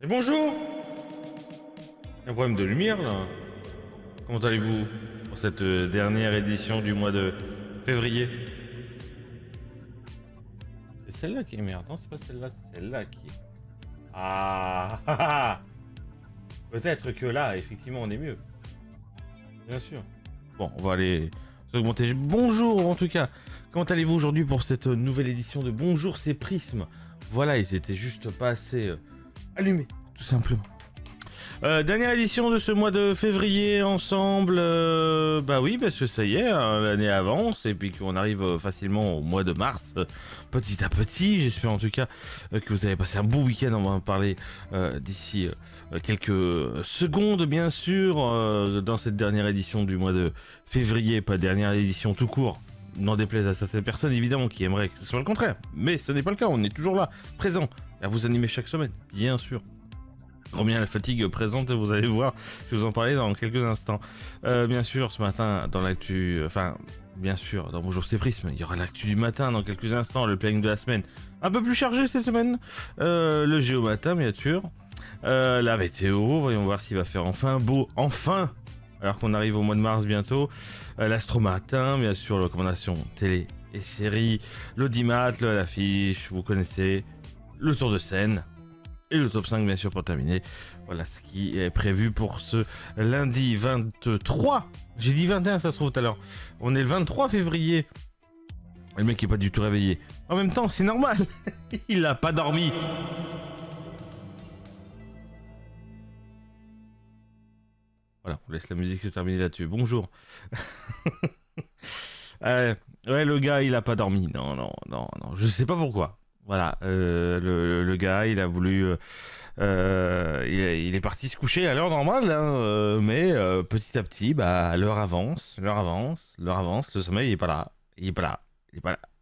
Et bonjour! Un problème de lumière là. Comment allez-vous pour cette dernière édition du mois de février? C'est celle-là qui est merde. Non, c'est pas celle-là, c'est celle-là qui est. Ah, ah, ah. Peut-être que là, effectivement, on est mieux. Bien sûr. Bon, on va aller augmenter. Bonjour en tout cas. Comment allez-vous aujourd'hui pour cette nouvelle édition de Bonjour, c'est Prisme. Voilà, ils étaient juste pas assez allumés, tout simplement. Dernière édition de ce mois de février ensemble. Bah oui, parce que ça y est, hein, l'année avance et puis qu'on arrive facilement au mois de mars, petit à petit. J'espère en tout cas que vous avez passé un beau week-end. On va en parler d'ici quelques secondes, bien sûr, dans cette dernière édition du mois de février. Pas dernière édition tout court. N'en déplaise à certaines personnes, évidemment, qui aimeraient que ce soit le contraire. Mais ce n'est pas le cas, on est toujours là, présent, à vous animer chaque semaine, bien sûr. Combien la fatigue présente, vous allez voir, je vais vous en parler dans quelques instants. Bien sûr, ce matin, dans l'actu, bien sûr, dans Bonjour c'est Prisme, il y aura l'actu du matin dans quelques instants, le planning de la semaine, un peu plus chargé cette semaine, le Géo matin, bien sûr, la météo, voyons voir s'il va faire enfin beau, enfin, alors qu'on arrive au mois de mars bientôt, l'Astro matin, bien sûr, les recommandations télé et séries, l'audimat, l'affiche, vous connaissez, le tour de scène, et le top 5 bien sûr pour terminer. Voilà ce qui est prévu pour ce lundi 23. J'ai dit 21 ça se trouve tout à l'heure. On est le 23 février. Le mec est pas du tout réveillé. En même temps c'est normal. Il a pas dormi. Voilà, on laisse la musique se terminer là-dessus. Bonjour. Ouais, le gars il a pas dormi. Non. Je sais pas pourquoi. Voilà, le gars, il a voulu, il est parti se coucher à l'heure normale, hein, mais petit à petit, bah, l'heure avance, le sommeil il est pas là, voilà.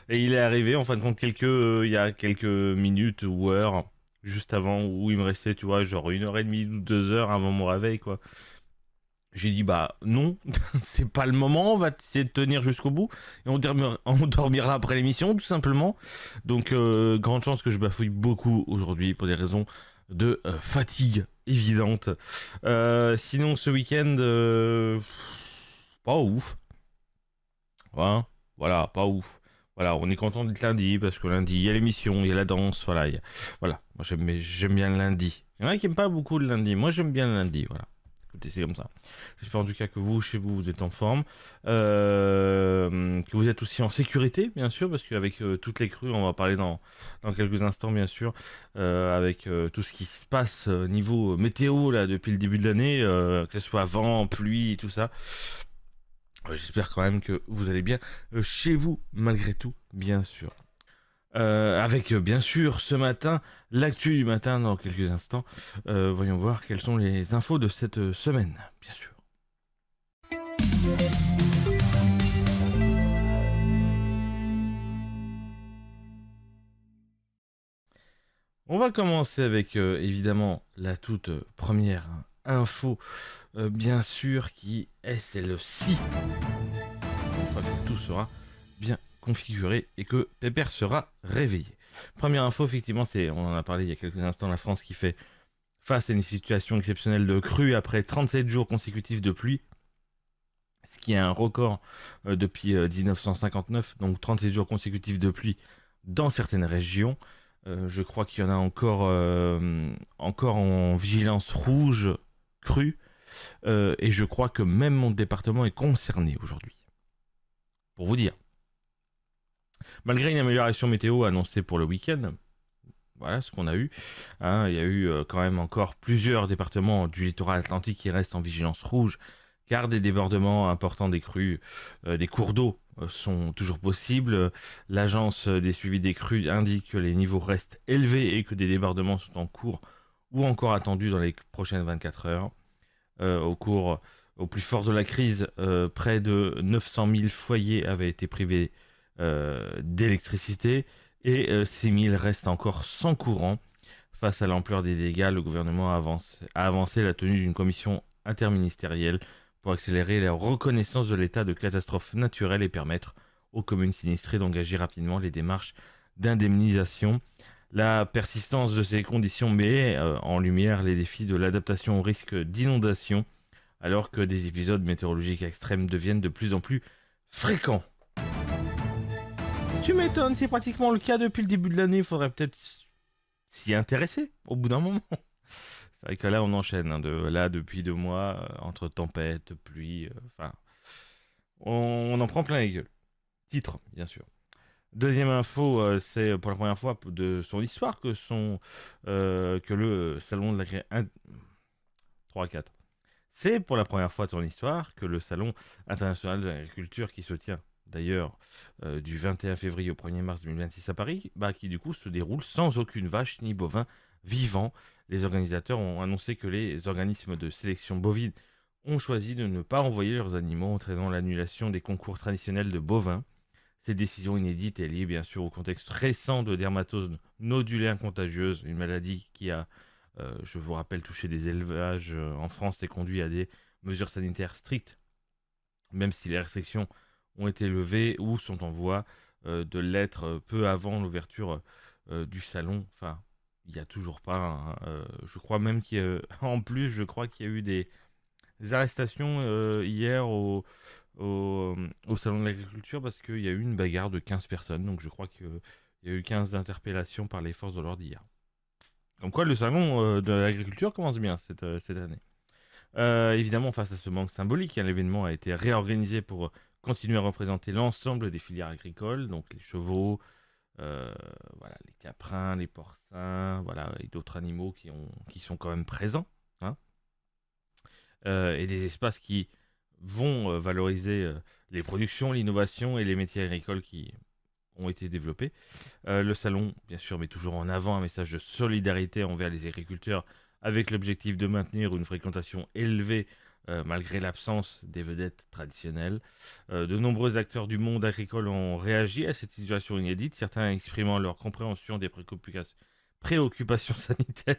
Et il est arrivé en fin de compte il y a quelques minutes ou heures, juste avant où il me restait, tu vois, genre 1 heure et demie ou 2 heures avant mon réveil, quoi. J'ai dit bah non, c'est pas le moment, on va essayer de tenir jusqu'au bout et on dormira après l'émission tout simplement. Donc grande chance que je bafouille beaucoup aujourd'hui pour des raisons de fatigue évidente. Sinon ce week-end, pas ouf. Ouais, voilà, pas ouf. Voilà, on est content d'être lundi parce que lundi il y a l'émission, il y a la danse, voilà. Voilà, moi j'aime bien le lundi. Il y en a qui aiment pas beaucoup le lundi, moi j'aime bien le lundi, voilà. Écoutez, c'est comme ça. J'espère en tout cas que vous, chez vous, vous êtes en forme. Que vous êtes aussi en sécurité, bien sûr, parce qu'avec toutes les crues, on va parler dans quelques instants, bien sûr, avec tout ce qui se passe niveau météo, là, depuis le début de l'année, que ce soit vent, pluie, tout ça. J'espère quand même que vous allez bien chez vous, malgré tout, bien sûr. Avec bien sûr ce matin, l'actu du matin dans quelques instants. Voyons voir quelles sont les infos de cette semaine, bien sûr. On va commencer avec évidemment la toute première info, bien sûr, qui est celle-ci. Une fois que tout sera bien configuré et que Pépère sera réveillé. Première info, effectivement, on en a parlé il y a quelques instants, la France qui fait face à une situation exceptionnelle de crue après 37 jours consécutifs de pluie, ce qui est un record depuis 1959, donc 37 jours consécutifs de pluie dans certaines régions. Je crois qu'il y en a encore en vigilance rouge crue, et je crois que même mon département est concerné aujourd'hui. Pour vous dire. Malgré une amélioration météo annoncée pour le week-end, voilà ce qu'on a eu. Hein, il y a eu quand même encore plusieurs départements du littoral atlantique qui restent en vigilance rouge, car des débordements importants des crues, des cours d'eau sont toujours possibles. L'agence des suivis des crues indique que les niveaux restent élevés et que des débordements sont en cours ou encore attendus dans les prochaines 24 heures. Au plus fort de la crise, près de 900 000 foyers avaient été privés d'électricité et 6 000 restent encore sans courant. Face à l'ampleur des dégâts, le gouvernement a avancé la tenue d'une commission interministérielle pour accélérer la reconnaissance de l'état de catastrophe naturelle et permettre aux communes sinistrées d'engager rapidement les démarches d'indemnisation. La persistance de ces conditions met en lumière les défis de l'adaptation au risque d'inondation, alors que des épisodes météorologiques extrêmes deviennent de plus en plus fréquents. Tu m'étonnes, c'est pratiquement le cas depuis le début de l'année, il faudrait peut-être s'y intéresser au bout d'un moment. C'est vrai que là on enchaîne, hein, depuis 2 mois, entre tempêtes, pluie, enfin, on en prend plein les gueules. Titre, bien sûr. Deuxième info, c'est pour la première fois de son histoire que le salon de l'agriculture... 3 à 4. C'est pour la première fois de son histoire que le salon international de l'agriculture qui se tient d'ailleurs du 21 février au 1er mars 2026 à Paris, qui du coup se déroule sans aucune vache ni bovin vivant. Les organisateurs ont annoncé que les organismes de sélection bovine ont choisi de ne pas envoyer leurs animaux, entraînant l'annulation des concours traditionnels de bovins. Cette décision inédite est liée bien sûr au contexte récent de dermatose nodulaire contagieuse, une maladie qui a, je vous rappelle, touché des élevages en France et conduit à des mesures sanitaires strictes, même si les restrictions ont été levées ou sont en voie de l'être peu avant l'ouverture du salon. Enfin, il n'y a toujours pas, hein, je crois même en plus, je crois qu'il y a eu des arrestations hier au salon de l'agriculture parce qu'il y a eu une bagarre de 15 personnes. Donc je crois qu'il y a eu 15 interpellations par les forces de l'ordre hier. Comme quoi le salon de l'agriculture commence bien cette année. Évidemment, face à ce manque symbolique, l'événement a été réorganisé pour continuer à représenter l'ensemble des filières agricoles, donc les chevaux, voilà, les caprins, les porcins, voilà, et d'autres animaux qui sont quand même présents, hein. Et des espaces qui vont valoriser les productions, l'innovation et les métiers agricoles qui ont été développés. Le salon, bien sûr, met toujours en avant un message de solidarité envers les agriculteurs avec l'objectif de maintenir une fréquentation élevée malgré l'absence des vedettes traditionnelles. De nombreux acteurs du monde agricole ont réagi à cette situation inédite, certains exprimant leur compréhension des préoccupations sanitaires.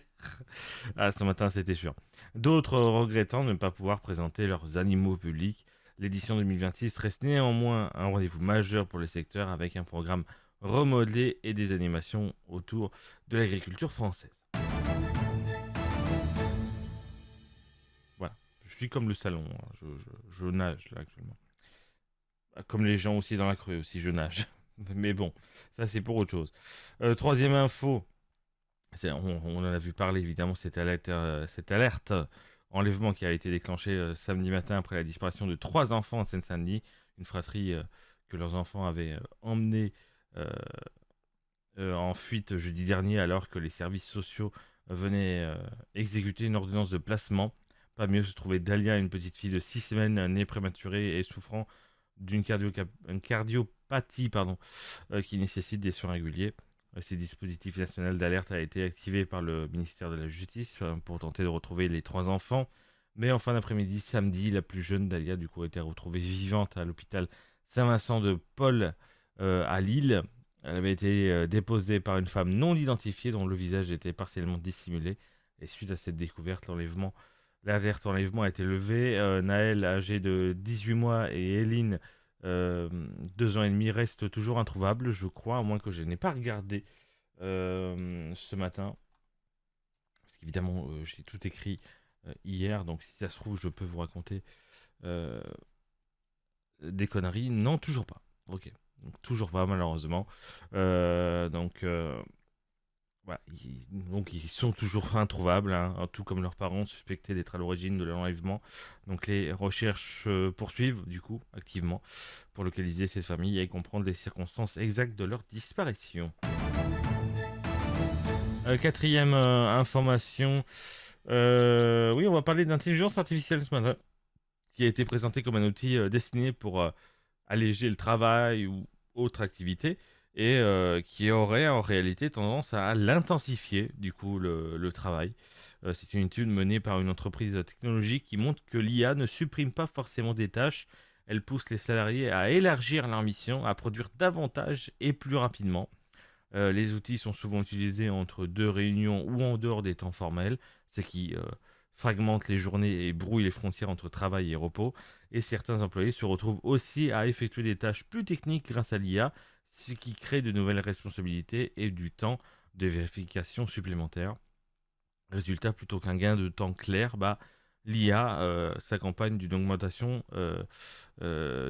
Ah, ce matin, c'était sûr. D'autres regrettant de ne pas pouvoir présenter leurs animaux publics. L'édition 2026 reste néanmoins un rendez-vous majeur pour le secteur avec un programme remodelé et des animations autour de l'agriculture française. Voilà, je suis comme le salon, hein. Je nage là actuellement. Comme les gens aussi dans la crue aussi, je nage. Mais bon, ça c'est pour autre chose. Troisième info, on en a vu parler évidemment, cette alerte enlèvement qui a été déclenchée samedi matin après la disparition de 3 enfants en Seine-Saint-Denis, une fratrie que leurs enfants avaient emmené en fuite jeudi dernier alors que les services sociaux venaient exécuter une ordonnance de placement. Pas mieux se trouvait Dalia, une petite fille de 6 semaines, née prématurée et souffrant d'une cardiopathie qui nécessite des soins réguliers. Ces dispositifs nationaux d'alerte a été activé par le ministère de la Justice pour tenter de retrouver les 3 enfants. Mais en fin d'après-midi, samedi, la plus jeune Dalia du coup a été retrouvée vivante à l'hôpital Saint-Vincent de Paul à Lille. Elle avait été déposée par une femme non identifiée dont le visage était partiellement dissimulé. Et suite à cette découverte, l'alerte enlèvement a été levée. Naël, âgé de 18 mois, et Eline, 2 ans et demi, restent toujours introuvables, je crois, à moins que je n'ai pas regardé ce matin. Parce qu'évidemment, j'ai tout écrit hier, donc si ça se trouve, je peux vous raconter des conneries. Non, toujours pas. Ok. Donc, toujours pas, malheureusement. Voilà, ils sont toujours introuvables, hein, tout comme leurs parents suspectés d'être à l'origine de l'enlèvement. Donc les recherches poursuivent du coup activement pour localiser ces familles et comprendre les circonstances exactes de leur disparition. Quatrième information, oui, on va parler d'intelligence artificielle ce matin, qui a été présenté comme un outil destiné pour alléger le travail ou autre activité et qui aurait en réalité tendance à l'intensifier, du coup, le travail. C'est une étude menée par une entreprise technologique qui montre que l'IA ne supprime pas forcément des tâches, elle pousse les salariés à élargir leur mission, à produire davantage et plus rapidement. Les outils sont souvent utilisés entre 2 réunions ou en dehors des temps formels, ce qui fragmente les journées et brouille les frontières entre travail et repos. Et certains employés se retrouvent aussi à effectuer des tâches plus techniques grâce à l'IA, ce qui crée de nouvelles responsabilités et du temps des vérifications supplémentaires. Résultat, plutôt qu'un gain de temps clair, l'IA s'accompagne d'une augmentation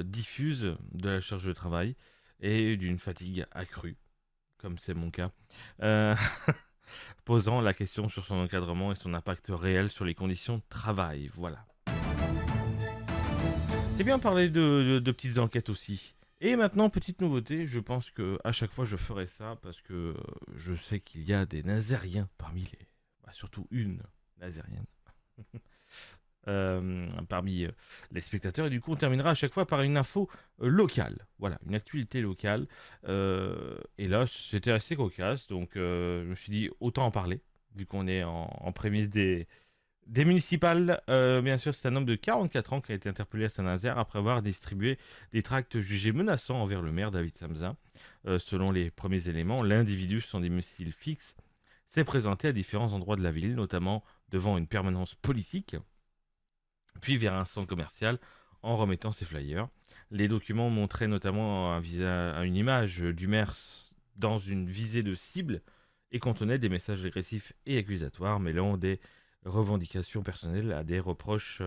diffuse de la charge de travail et d'une fatigue accrue, comme c'est mon cas, euh, posant la question sur son encadrement et son impact réel sur les conditions de travail. Voilà. C'est bien parler de petites enquêtes aussi. Et maintenant, petite nouveauté, je pense que à chaque fois je ferai ça parce que je sais qu'il y a des Nazériens parmi les... surtout une Nazérienne. Parmi les spectateurs. Et du coup, on terminera à chaque fois par une info locale. Voilà, une actualité locale. Et là, c'était assez cocasse. Donc, je me suis dit, autant en parler, vu qu'on est en prémisse des municipales. Bien sûr, c'est un homme de 44 ans qui a été interpellé à Saint-Nazaire après avoir distribué des tracts jugés menaçants envers le maire David Samsa. Selon les premiers éléments, l'individu sans domicile fixe s'est présenté à différents endroits de la ville, notamment devant une permanence politique, puis vers un centre commercial en remettant ses flyers. Les documents montraient notamment une image du maire dans une visée de cible et contenaient des messages agressifs et accusatoires mêlant des revendications personnelles à des reproches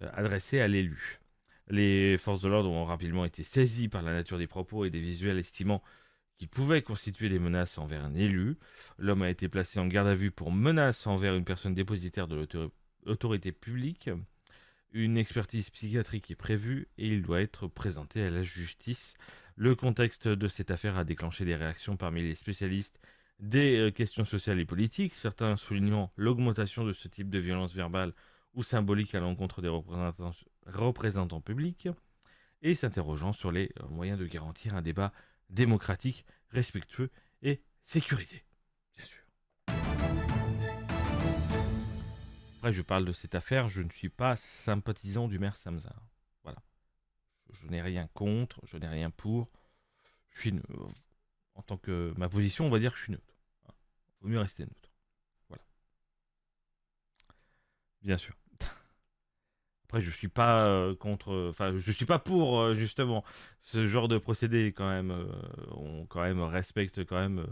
adressés à l'élu. Les forces de l'ordre ont rapidement été saisies par la nature des propos et des visuels estimant qu'ils pouvaient constituer des menaces envers un élu. L'homme a été placé en garde à vue pour menace envers une personne dépositaire de l'autorité publique. Une expertise psychiatrique est prévue et il doit être présenté à la justice. Le contexte de cette affaire a déclenché des réactions parmi les spécialistes des questions sociales et politiques, certains soulignant l'augmentation de ce type de violence verbale ou symbolique à l'encontre des représentants publics et s'interrogeant sur les moyens de garantir un débat démocratique, respectueux et sécurisé, bien sûr. Après, je parle de cette affaire, je ne suis pas sympathisant du maire Samsa. Voilà. Je n'ai rien contre, je n'ai rien pour. Je suis en tant que ma position, on va dire que je suis neutre. Il vaut mieux rester neutre. Voilà. Bien sûr. Après, je suis pas contre, enfin, je suis pas pour justement ce genre de procédé quand même. On quand même respecte quand même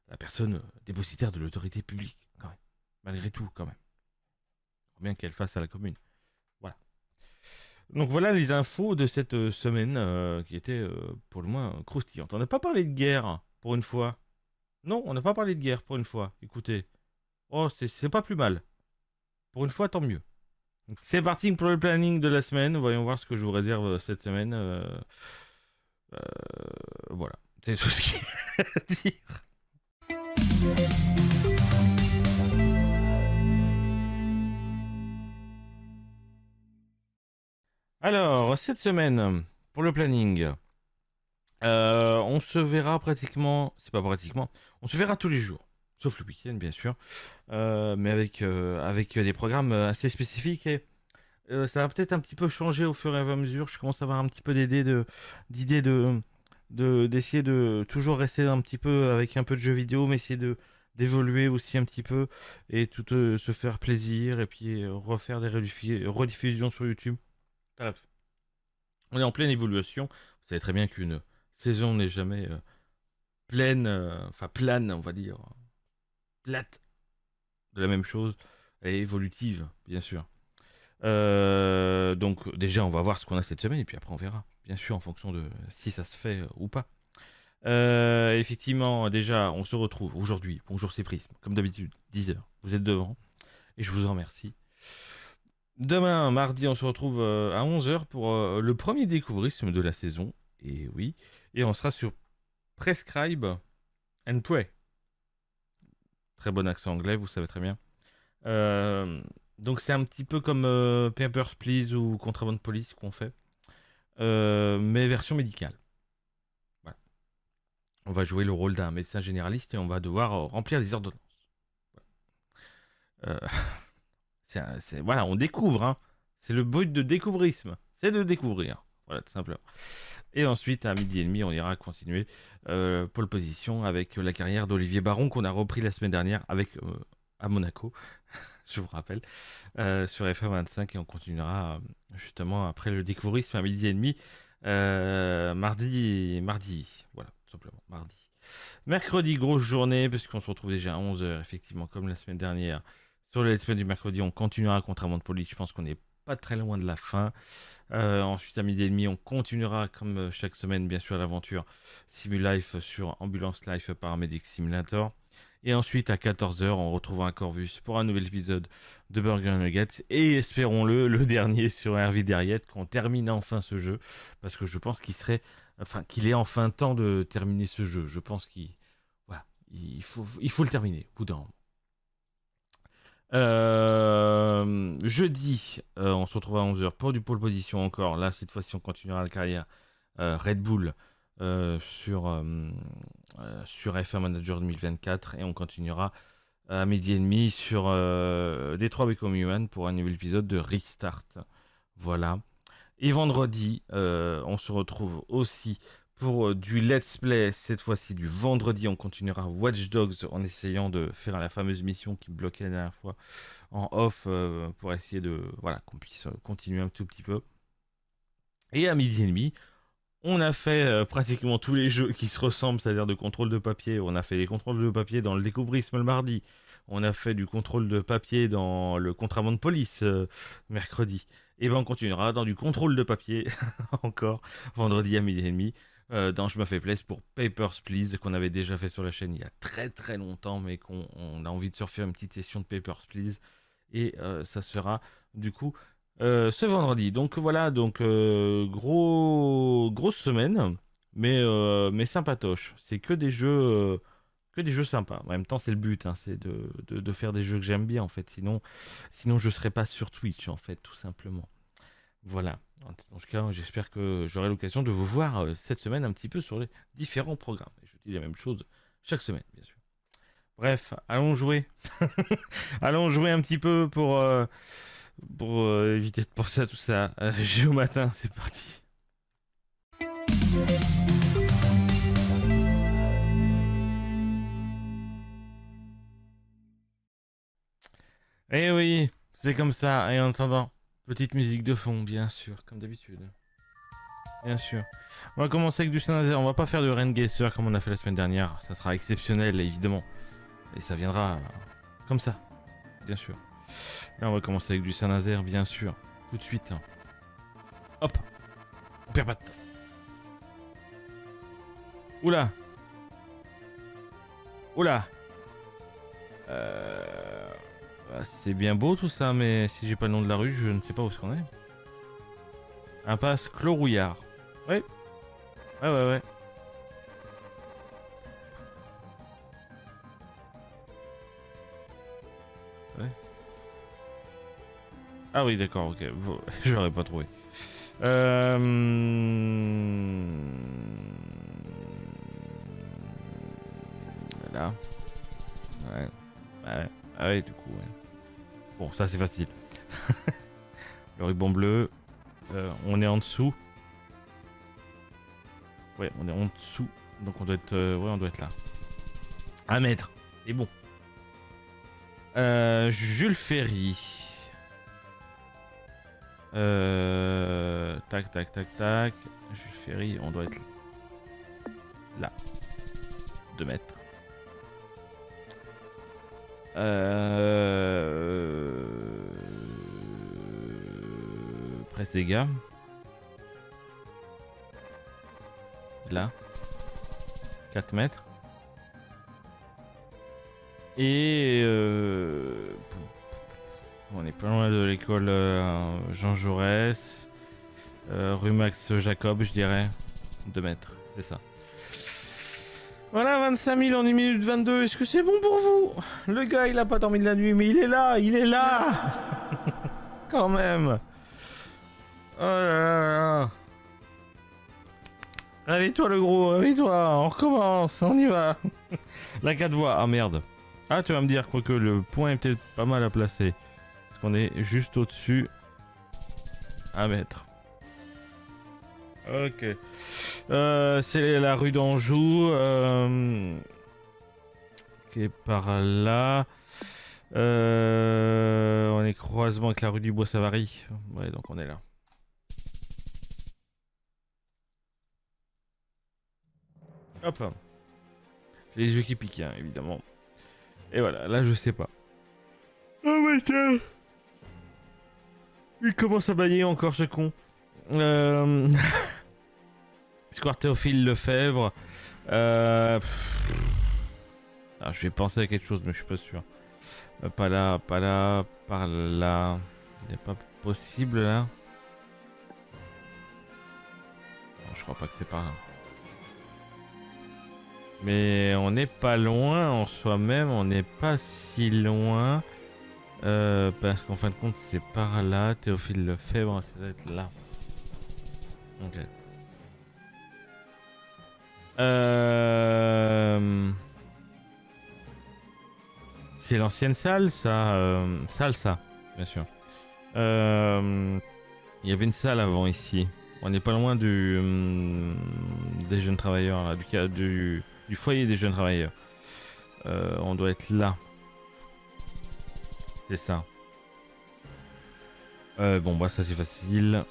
la personne dépositaire de l'autorité publique, quand même, malgré tout, quand même. Bien qu'elle fasse à la commune. Voilà. Donc voilà les infos de cette semaine qui étaient pour le moins croustillantes. On n'a pas parlé de guerre pour une fois. Non, on n'a pas parlé de guerre pour une fois. Écoutez, oh, c'est pas plus mal. Pour une fois, tant mieux. C'est parti pour le planning de la semaine. Voyons voir ce que je vous réserve cette semaine. Voilà. C'est tout ce qu'il y a à dire. Alors, cette semaine, pour le planning, on se verra pratiquement... C'est pas pratiquement. On se verra tous les jours. Sauf le week-end, bien sûr. Mais avec des programmes assez spécifiques et ça va peut-être un petit peu changer au fur et à mesure. Je commence à avoir un petit peu d'idées d'essayer de toujours rester un petit peu avec un peu de jeux vidéo, mais essayer d'évoluer aussi un petit peu et tout se faire plaisir et puis refaire des rediffusions sur YouTube. Bref, on est en pleine évolution. Vous savez très bien qu'une saison n'est jamais pleine, enfin plane, on va dire, plate de la même chose. Elle est évolutive, bien sûr. Donc déjà on va voir ce qu'on a cette semaine et puis après on verra, bien sûr en fonction de si ça se fait ou pas. Effectivement déjà on se retrouve aujourd'hui, bonjour c'est Prisme, comme d'habitude 10h, vous êtes devant et je vous en remercie. Demain mardi on se retrouve à 11h pour le premier découvrisme de la saison, et oui, et on sera sur Prescribe and Pray. Très bon accent anglais, vous savez très bien. Donc c'est un petit peu comme Papers, Please ou Contraband Police qu'on fait, mais version médicale. Voilà. On va jouer le rôle d'un médecin généraliste et on va devoir remplir des ordonnances. Voilà, voilà, on découvre, hein. C'est le but de découvrisme, c'est de découvrir. Voilà, tout simplement. Et ensuite, à 12h30, on ira continuer pole position avec la carrière d'Olivier Baron qu'on a repris la semaine dernière avec à Monaco. Je vous rappelle, sur FM25, et on continuera justement après le découvrisme à 12h30, mardi, voilà, tout simplement, mardi. Mercredi, grosse journée, parce qu'on se retrouve déjà à 11h, effectivement, comme la semaine dernière. Sur le let's play du mercredi, on continuera Contraband de police. Je pense qu'on n'est pas très loin de la fin. Ensuite, à midi et demi, on continuera, comme chaque semaine, bien sûr, l'aventure Simulife sur Ambulance Life Paramedic Simulator. Et ensuite, à 14h, on retrouvera Corvus pour un nouvel épisode de Burger Nuggets. Et espérons-le, le dernier sur Hervé Derriette, qu'on termine enfin ce jeu. Parce que je pense qu'il est enfin temps de terminer ce jeu. Je pense voilà, il faut le terminer, au bout d'un moment. Jeudi, on se retrouve à 11h pour du pole position encore. Là, cette fois-ci, on continuera la carrière Red Bull sur F1 Manager 2024 et on continuera à midi et demi sur Detroit Become Human pour un nouvel épisode de Restart. Voilà. Et vendredi, on se retrouve aussi pour du let's play, cette fois-ci du vendredi. On continuera Watch Dogs en essayant de faire la fameuse mission qui bloquait la dernière fois en off pour essayer de qu'on puisse continuer un tout petit peu. Et à midi et demi, on a fait pratiquement tous les jeux qui se ressemblent, c'est-à-dire de contrôle de papier. On a fait les contrôles de papier dans le Découvrisme le mardi. On a fait du contrôle de papier dans le Contraband de police mercredi. Et ben on continuera dans du contrôle de papier encore vendredi à midi et demi. Dans Je me fais plaisir pour Papers, Please, qu'on avait déjà fait sur la chaîne il y a très très longtemps, mais qu'on a envie de se refaire une petite session de Papers, Please. Et ça sera du coup ce vendredi. Donc voilà, donc grosse semaine, mais sympatoche. C'est que des jeux sympas. En même temps, c'est le but, hein, c'est de faire des jeux que j'aime bien en fait. Sinon je serais pas sur Twitch en fait, tout simplement. Voilà. En tout cas, j'espère que j'aurai l'occasion de vous voir cette semaine un petit peu sur les différents programmes. Et je dis la même chose chaque semaine, bien sûr. Bref, allons jouer. Allons jouer un petit peu pour éviter de penser à tout ça. Jeu au matin, c'est parti. Eh oui, c'est comme ça. Et en attendant, petite musique de fond, bien sûr, comme d'habitude. Bien sûr. On va commencer avec du Saint-Nazaire. On va pas faire de Rengacer comme on a fait la semaine dernière. Ça sera exceptionnel, évidemment. Et ça viendra comme ça, bien sûr. Là, on va commencer avec du Saint-Nazaire, bien sûr. Tout de suite. Hop. On perd pas de temps. Oula. Oula. C'est bien beau tout ça, mais si j'ai pas le nom de la rue, je ne sais pas où est-ce qu'on est. Impasse Clos Rouillard. Ouais. Ouais. Ouais. Ah oui, d'accord, ok. Je l'aurais pas trouvé. Là. Ouais. Ah ouais, du coup, ouais. Bon, ça c'est facile. Le ruban bleu. On est en dessous. Ouais, on est en dessous. Donc on doit être, on doit être là. 1 mètre. Et bon. Jules Ferry. Tac. Jules Ferry, on doit être là. 2 mètres. Presse dégâts. Là. 4 mètres. Et on est pas loin de l'école Jean Jaurès. Rue Max Jacob, je dirais. 2 mètres, c'est ça. Voilà, 25 000 en 1 minute 22. Est-ce que c'est bon pour vous? Le gars, il a pas dormi de la nuit, mais il est là. Quand même. Oh là là. Réveille-toi le gros, réveille-toi, on recommence, on y va. La 4 voies, ah merde. Ah, tu vas me dire, quoique le point est peut-être pas mal à placer. Parce qu'on est juste au-dessus. 1 mètre. Ok. C'est la rue d'Anjou. Qui est par là. On est croisement avec la rue du Bois-Savary. Ouais, donc on est là. Hop. J'ai les yeux qui piquent, hein, évidemment. Et voilà, là je sais pas. Oh mais tiens, il commence à bailler encore ce con. Square Théophile Lefebvre. Ah, je vais penser à quelque chose, mais je suis pas sûr. Pas là, pas là, par là. Il n'est pas possible là. Non, je crois pas que c'est par là. Mais on n'est pas loin en soi-même, on n'est pas si loin. Parce qu'en fin de compte, c'est par là. Théophile Lefebvre, ça doit être là. Ok. C'est l'ancienne salle, ça. Salle, ça, bien sûr. Il y avait une salle avant ici. On n'est pas loin des jeunes travailleurs, là, du foyer des jeunes travailleurs. On doit être là. C'est ça. Bon, bah ça c'est facile.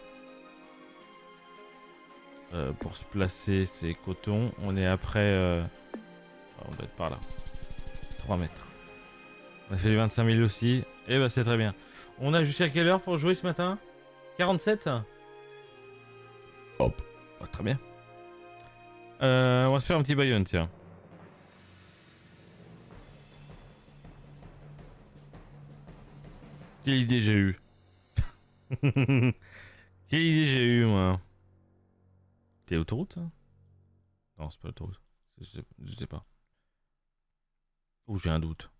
Pour se placer, c'est coton. On est après... on doit être par là. 3 mètres. On a fait les 25 000 aussi. Et bah c'est très bien. On a jusqu'à quelle heure pour jouer ce matin? 47. Hop. Oh, très bien. On va se faire un petit Bayonne, tiens. Quelle idée j'ai eu. Quelle idée j'ai eu, moi. T'es autoroute, ça? Non, c'est pas l'autoroute. Je sais pas. Ou j'ai un doute.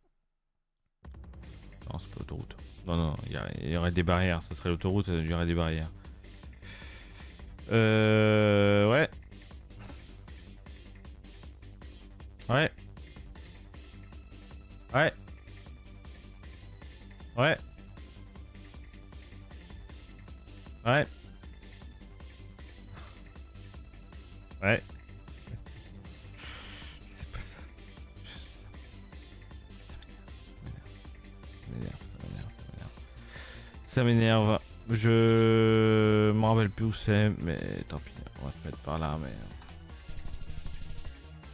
Non, c'est pas l'autoroute. Non, non, il y aurait des barrières. Ça serait l'autoroute, il y aurait des barrières. Ouais. Ouais. Ouais. Ouais. Ouais. Ouais. C'est pas ça. Ça m'énerve. Je me rappelle plus où c'est, mais tant pis. On va se mettre par là, mais...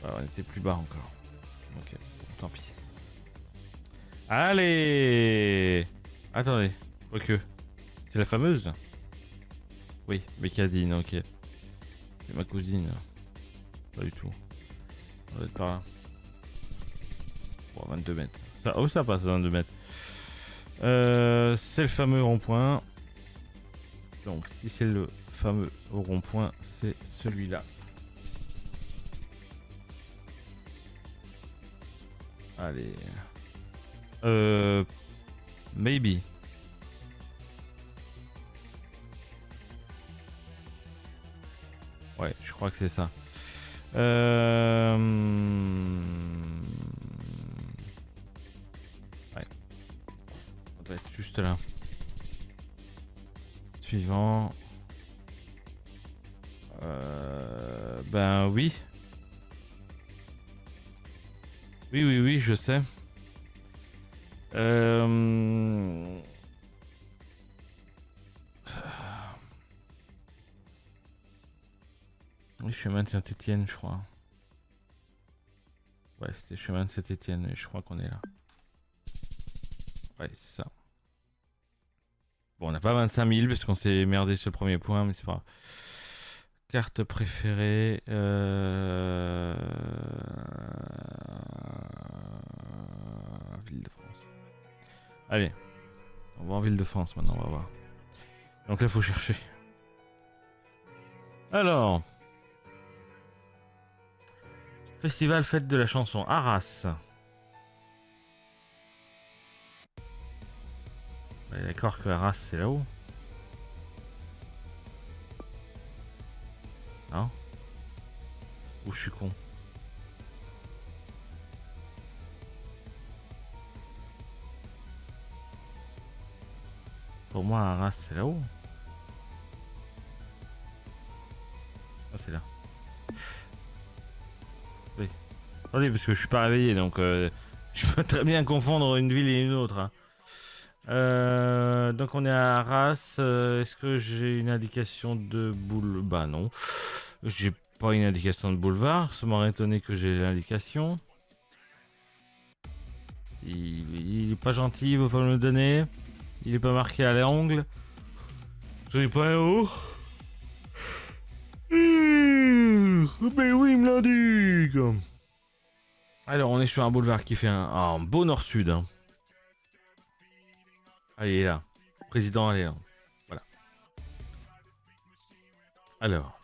Ouais, on était plus bas encore. Ok, bon, tant pis. Allez! Attendez, quoique. C'est la fameuse? Oui, Bécadine, ok. C'est ma cousine. Pas du tout. On va être par là. Bon, 22 mètres. Ça, oh, ça passe 22 mètres. C'est le fameux rond-point. Donc, si c'est le fameux rond-point, c'est celui-là. Allez. Maybe. Ouais, je crois que c'est ça. Ouais. On doit être juste là. Suivant. Ben oui. Oui, oui, oui, je sais. Oui, chemin de Saint-Étienne, je crois. Ouais, c'était chemin de Saint-Étienne, et je crois qu'on est là. Ouais, c'est ça. Bon, on n'a pas 25 000 parce qu'on s'est merdé sur le premier point, mais c'est pas grave. Carte préférée. Ville de France. Allez, on va en Ville de France maintenant, on va voir. Donc là, il faut chercher. Alors. Festival Fête de la chanson, Arras. Ouais, d'accord que Arras c'est là-haut. Non? Ou je suis con? Pour moi, Arras c'est là-haut. Ah, c'est là. Oui. Attendez, parce que je suis pas réveillé, donc je peux très bien confondre une ville et une autre. Hein. Donc on est à Arras. Est-ce que j'ai une indication de boulevard? Bah non. J'ai pas une indication de boulevard. Ça m'aurait étonné que j'ai l'indication. Il est pas gentil, il veut pas me le donner. Il est pas marqué à l'angle. J'en ai pas un haut. Mais oui, il me l'indique. Alors, on est sur un boulevard qui fait un beau nord-sud. Hein. Ah, il est là. Le président, elle est là. Voilà. Alors,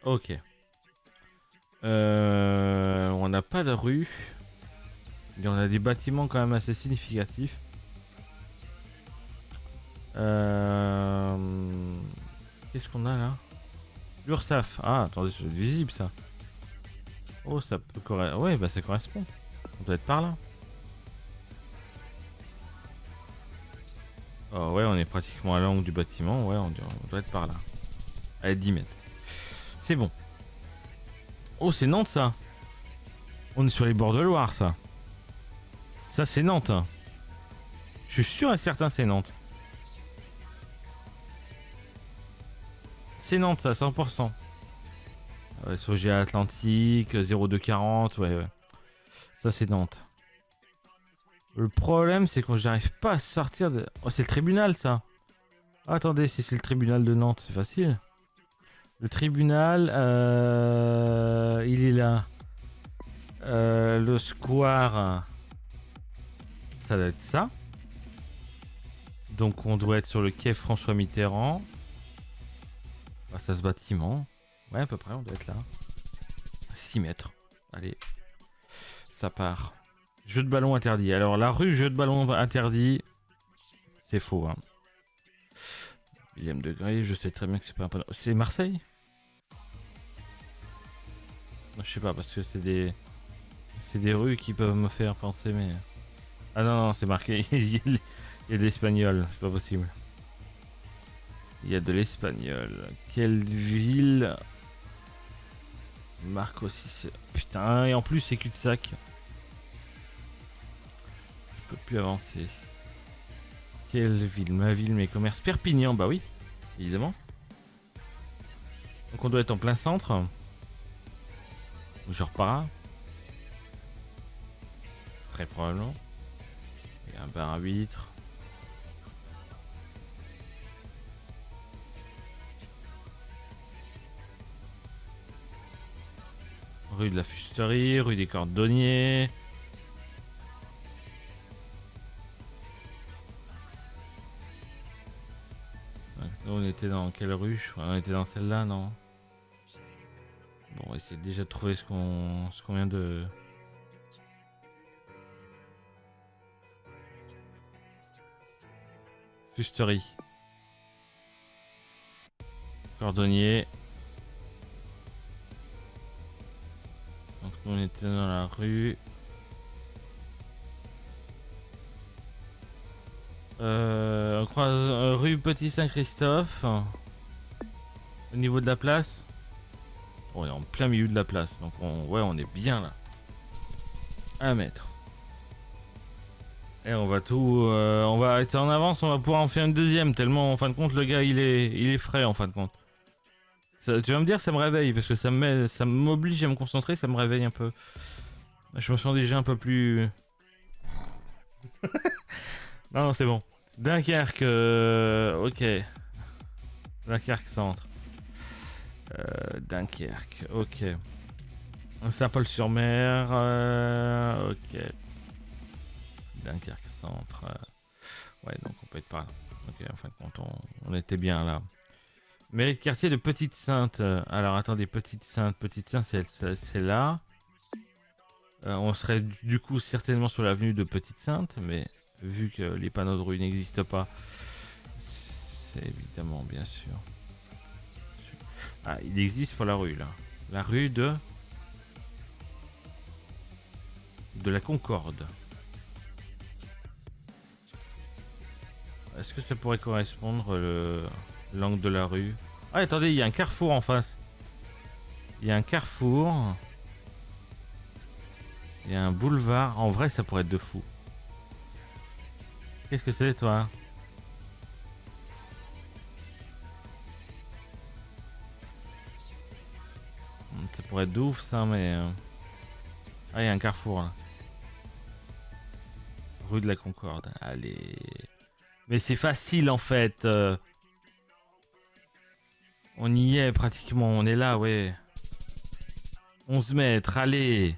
ok. On n'a pas de rue. Mais on a des bâtiments quand même assez significatifs. Qu'est-ce qu'on a là? L'URSSAF. Ah, attendez, c'est visible ça. Oh, ça peut correspondre. Ouais, bah ça correspond. On doit être par là. Oh, ouais, on est pratiquement à l'angle du bâtiment. Ouais, on doit être par là. Allez, 10 mètres. C'est bon. Oh, c'est Nantes ça. On est sur les bords de Loire ça. Ça, c'est Nantes. Je suis sûr et certain, c'est Nantes. C'est Nantes, ça, 100%. SOG Atlantique, 0240, ouais. Ça, c'est Nantes. Le problème, c'est que j'arrive pas à sortir de... Oh, c'est le tribunal, ça. Attendez, si c'est le tribunal de Nantes, c'est facile. Le tribunal, il est là. Le square, ça doit être ça. Donc, on doit être sur le quai François Mitterrand. Face à ce bâtiment. Ouais, à peu près, on doit être là. 6 mètres. Allez. Ça part. Jeu de ballon interdit. Alors, la rue jeu de ballon interdit. C'est faux, hein. Millième degré, je sais très bien que c'est pas un panneau. C'est Marseille? Non, je sais pas, parce que c'est des... C'est des rues qui peuvent me faire penser, mais... Ah non, non, c'est marqué. Il y a de l'espagnol, c'est pas possible. Il y a de l'espagnol. Quelle ville marque aussi... Putain, et en plus c'est cul-de-sac. Je peux plus avancer. Quelle ville? Ma ville, mes commerces. Perpignan, bah oui, évidemment. Donc on doit être en plein centre. Ou genre par là. Très probablement. Il y a un bar à huîtres. Rue de la Fusterie, rue des Cordonniers. On était dans quelle rue? On était dans celle-là, non? Bon, on va essayer déjà de trouver ce qu'on vient de... Fusterie. Cordonnier. Donc nous on était dans la rue. On croise rue Petit Saint-Christophe. Au niveau de la place. On est en plein milieu de la place. Donc on est bien là. 1 mètre. Et on va tout... on va être en avance, on va pouvoir en faire une deuxième. Tellement en fin de compte le gars il est frais en fin de compte. Ça, tu vas me dire ça me réveille parce que ça m'oblige à me concentrer, ça me réveille un peu. Je me sens déjà un peu plus... non, c'est bon. Dunkerque, ok. Dunkerque centre. Dunkerque, ok. Saint-Paul-sur-Mer, ok. Dunkerque centre. Ouais, donc on peut être par là. Ok, en fin de compte, on était bien là. Mairie de quartier de Petite-Sainte. Alors attendez, Petite-Sainte, c'est là. On serait du coup certainement sur l'avenue de Petite-Sainte, mais vu que les panneaux de rue n'existent pas, c'est évidemment bien sûr. Ah, il existe pour la rue là. La rue de la Concorde. Est-ce que ça pourrait correspondre l'angle de la rue? Ah, attendez, il y a un carrefour en face. Il y a un carrefour. Il y a un boulevard. En vrai, ça pourrait être de fou. Qu'est-ce que c'est, toi? Ça pourrait être de ouf, ça, mais... Ah, il y a un carrefour, là. Rue de la Concorde. Allez. Mais c'est facile en fait. On y est pratiquement. On est là, ouais. 11 mètres, allez.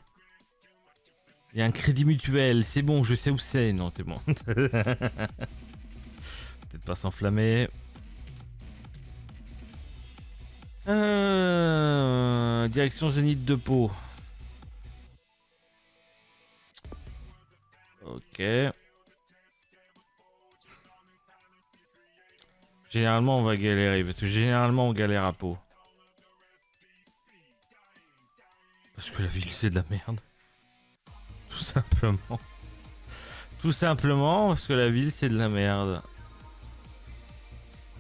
Il y a un crédit mutuel. C'est bon, je sais où c'est. Non, c'est bon. Peut-être pas s'enflammer. Direction Zénith de Pau. Ok. Généralement, on va galérer. Parce que généralement, on galère à Pau. Parce que la ville, c'est de la merde. Tout simplement. Tout simplement parce que la ville, c'est de la merde.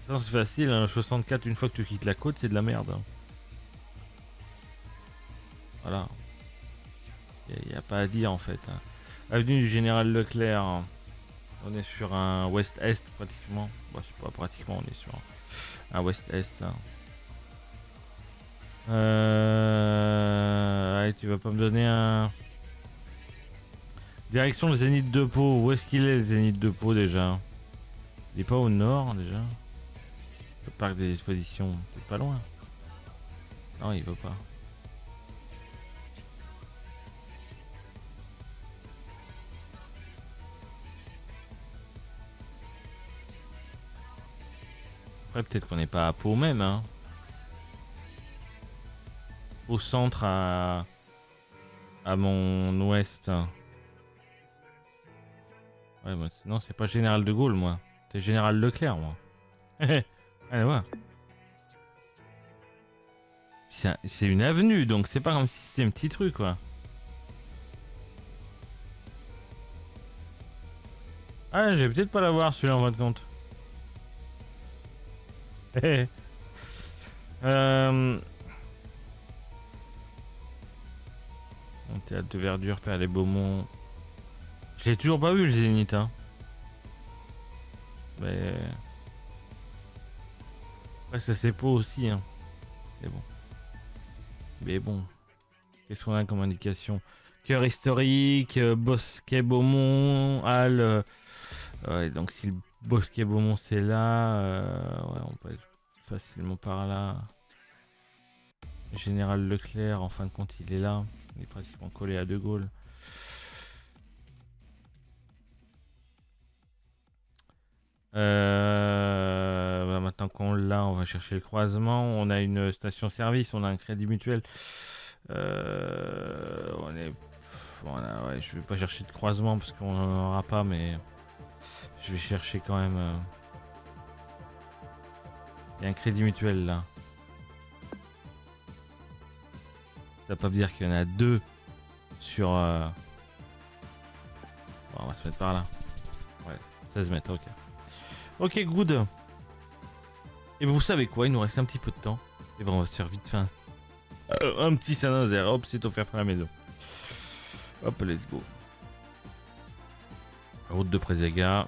Non, c'est facile, hein. 64, une fois que tu quittes la côte, c'est de la merde. Hein. Voilà. Il n'y a pas à dire en fait. Hein. Avenue du Général Leclerc. Hein. On est sur un ouest-est pratiquement. Bon, c'est pas pratiquement, on est sur un ouest-est. Hein. Allez, tu vas pas me donner un... Direction le Zénith de Pau. Où est-ce qu'il est le Zénith de Pau déjà? Il est pas au nord déjà? Le parc des expositions, c'est pas loin. Non, il veut pas. Après, peut-être qu'on n'est pas à Pau même. Hein. Au centre, à mon ouest. Ouais, bah, non, c'est pas Général de Gaulle, moi. C'est Général Leclerc, moi. Allez, voir. C'est une avenue, donc c'est pas comme si c'était un petit truc, quoi. Ah, je vais peut-être pas l'avoir, celui-là, en fin de compte. Mon théâtre de verdure, Père les Beaumont. Je l'ai toujours pas vu, le Zénith, hein. Mais... Ouais, ça c'est pas aussi, hein. Mais bon. Mais bon. Qu'est-ce qu'on a comme indication? Cœur historique, Bosquet Beaumont, Halle. Ouais, donc si le Bosquet Beaumont c'est là, ouais, on peut être facilement par là. Général Leclerc, en fin de compte, il est là. Il est pratiquement collé à De Gaulle. Bah maintenant qu'on l'a, on va chercher le croisement. On a une station-service, on a un crédit mutuel. On est... ouais, je vais pas chercher de croisement parce qu'on n'en aura pas, mais je vais chercher quand même. Il y a un crédit mutuel là. Ça va pas me dire qu'il y en a deux sur... Bon, on va se mettre par là. Ouais, 16 mètres, ok. Ok, good. Et vous savez quoi, il nous reste un petit peu de temps. Et ben on va se faire vite fin. Un petit Saint-Nazaire, hop, c'est offert pour la maison. Hop, let's go. Route de Prézéga.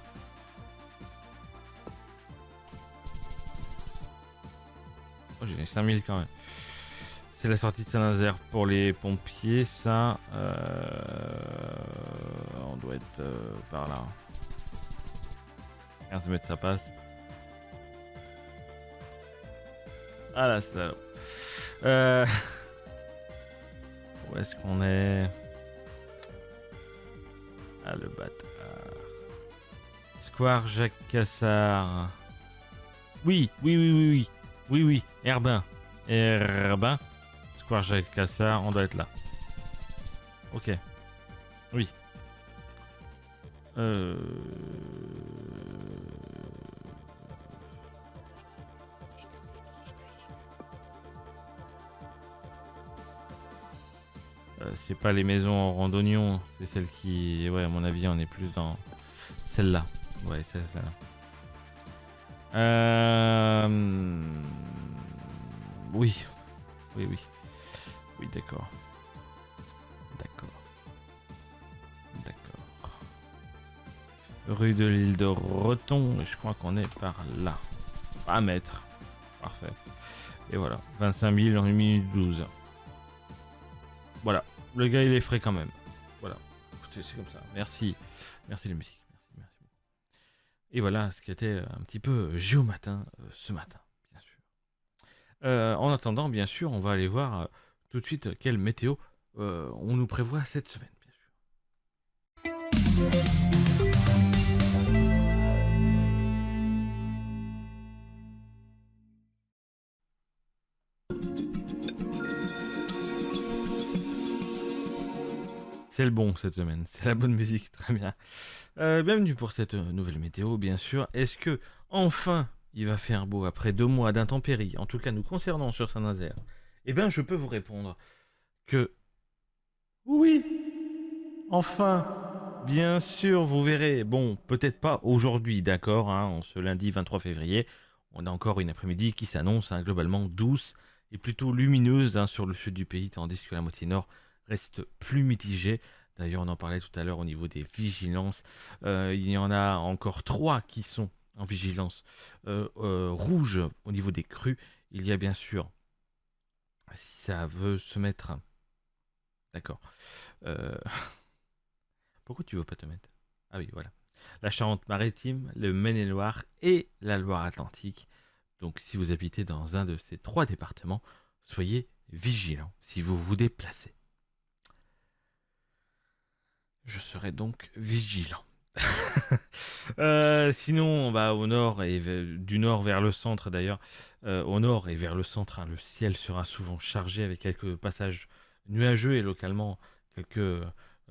Oh, j'ai 5000 quand même. C'est la sortie de Saint-Nazaire pour les pompiers, ça. On doit être par là. 15 mètres, ça passe. Ah là, ça. Où est-ce qu'on est? Ah, le bâtard. Square Jacques Cassard. Oui. Herbin. Square Jacques Cassard, on doit être là. Ok. Oui. C'est pas les maisons en randonnion, c'est celle qui... Ouais, à mon avis, on est plus dans celle-là. Ouais, c'est celle-là. Oui. Oui, d'accord. Rue de l'île de Reton, je crois qu'on est par là. À mètre. Parfait. Et voilà, 25 000 en 1 minute 12. Voilà, le gars il est frais quand même. Voilà, écoutez, c'est comme ça. Merci. Merci les musiques. Merci. Et voilà ce qui était un petit peu Géomatin ce matin, bien sûr. En attendant, bien sûr, on va aller voir tout de suite quelle météo on nous prévoit cette semaine, bien sûr. C'est le bon cette semaine, c'est la bonne musique, très bien. Bienvenue pour cette nouvelle météo, bien sûr. Est-ce que, enfin, il va faire beau après 2 mois d'intempéries, en tout cas nous concernant sur Saint-Nazaire? Eh bien, je peux vous répondre que oui, enfin, bien sûr, vous verrez. Bon, peut-être pas aujourd'hui, d'accord, hein, ce lundi 23 février. On a encore une après-midi qui s'annonce globalement douce et plutôt lumineuse sur le sud du pays, tandis que la moitié nord reste plus mitigée. D'ailleurs, on en parlait tout à l'heure au niveau des vigilances. Il y en a encore 3 qui sont en vigilance rouge au niveau des crues. Il y a bien sûr, si ça veut se mettre... D'accord. Pourquoi tu veux pas te mettre? Ah oui, voilà. La Charente-Maritime, le Maine-et-Loire et la Loire-Atlantique. Donc si vous habitez dans un de ces 3 départements, soyez vigilants si vous vous déplacez. Je serai donc vigilant. Sinon, bah, au nord et du nord vers le centre d'ailleurs, au nord et vers le centre, le ciel sera souvent chargé avec quelques passages nuageux et localement quelques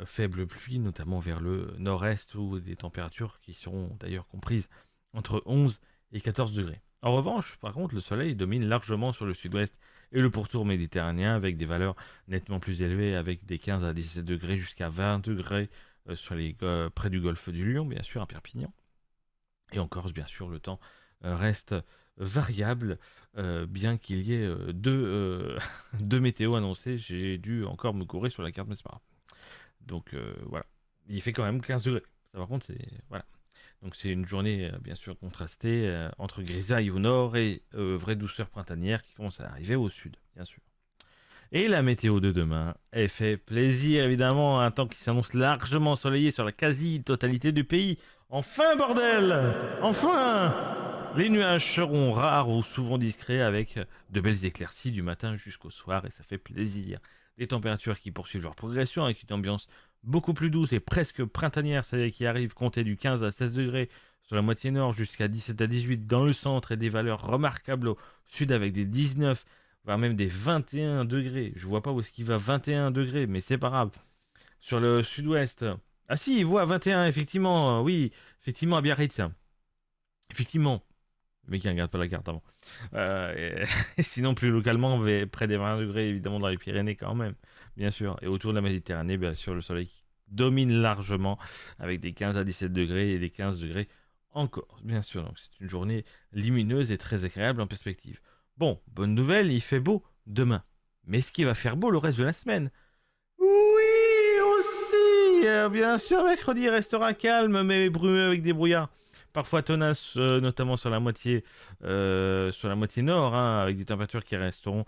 faibles pluies, notamment vers le nord-est où des températures qui seront d'ailleurs comprises entre 11 et 14 degrés. En revanche, par contre, le soleil domine largement sur le sud-ouest et le pourtour méditerranéen avec des valeurs nettement plus élevées avec des 15 à 17 degrés jusqu'à 20 degrés près du golfe du Lion, bien sûr, à Perpignan. Et en Corse, bien sûr, le temps reste variable, bien qu'il y ait deux météos annoncées. J'ai dû encore me courir sur la carte, mais c'est pas grave. Donc voilà, il fait quand même 15 degrés. Ça, par contre, c'est... Voilà. Donc c'est une journée bien sûr contrastée entre grisaille au nord et vraie douceur printanière qui commence à arriver au sud, bien sûr. Et la météo de demain, elle fait plaisir évidemment, un temps qui s'annonce largement ensoleillé sur la quasi-totalité du pays. Enfin bordel! Enfin! Les nuages seront rares ou souvent discrets avec de belles éclaircies du matin jusqu'au soir et ça fait plaisir. Des températures qui poursuivent leur progression avec une ambiance beaucoup plus douce et presque printanière, c'est-à-dire qui arrive compter du 15 à 16 degrés sur la moitié nord jusqu'à 17 à 18 dans le centre et des valeurs remarquables au sud avec des 19 voire même des 21 degrés. Je vois pas où est-ce qu'il va 21 degrés, mais c'est pas grave. Sur le sud-ouest. Ah si, il voit 21, effectivement. Oui, effectivement, à Biarritz. Effectivement. Le mec qui regarde pas la carte avant. Et sinon, plus localement, près des 20 degrés, évidemment, dans les Pyrénées quand même. Bien sûr. Et autour de la Méditerranée, bien sûr, le soleil qui domine largement avec des 15 à 17 degrés et des 15 degrés en Corse, bien sûr. Donc c'est une journée lumineuse et très agréable en perspective. Bon, bonne nouvelle, il fait beau demain. Mais est-ce qu'il va faire beau le reste de la semaine? Oui, aussi. Bien sûr, mercredi restera calme, mais brumeux avec des brouillards parfois tenaces, notamment sur la moitié nord, avec des températures qui resteront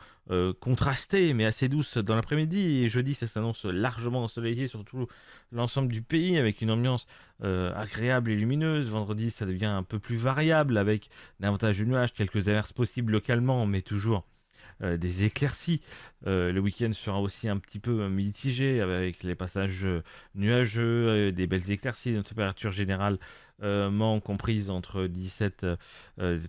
contrastées, mais assez douces dans l'après-midi. Et jeudi, ça s'annonce largement ensoleillé sur tout l'ensemble du pays, avec une ambiance agréable et lumineuse. Vendredi, ça devient un peu plus variable, avec davantage de nuages, quelques averses possibles localement, mais toujours des éclaircies. Le week-end sera aussi un petit peu mitigé avec les passages nuageux, des belles éclaircies, une température générale comprise entre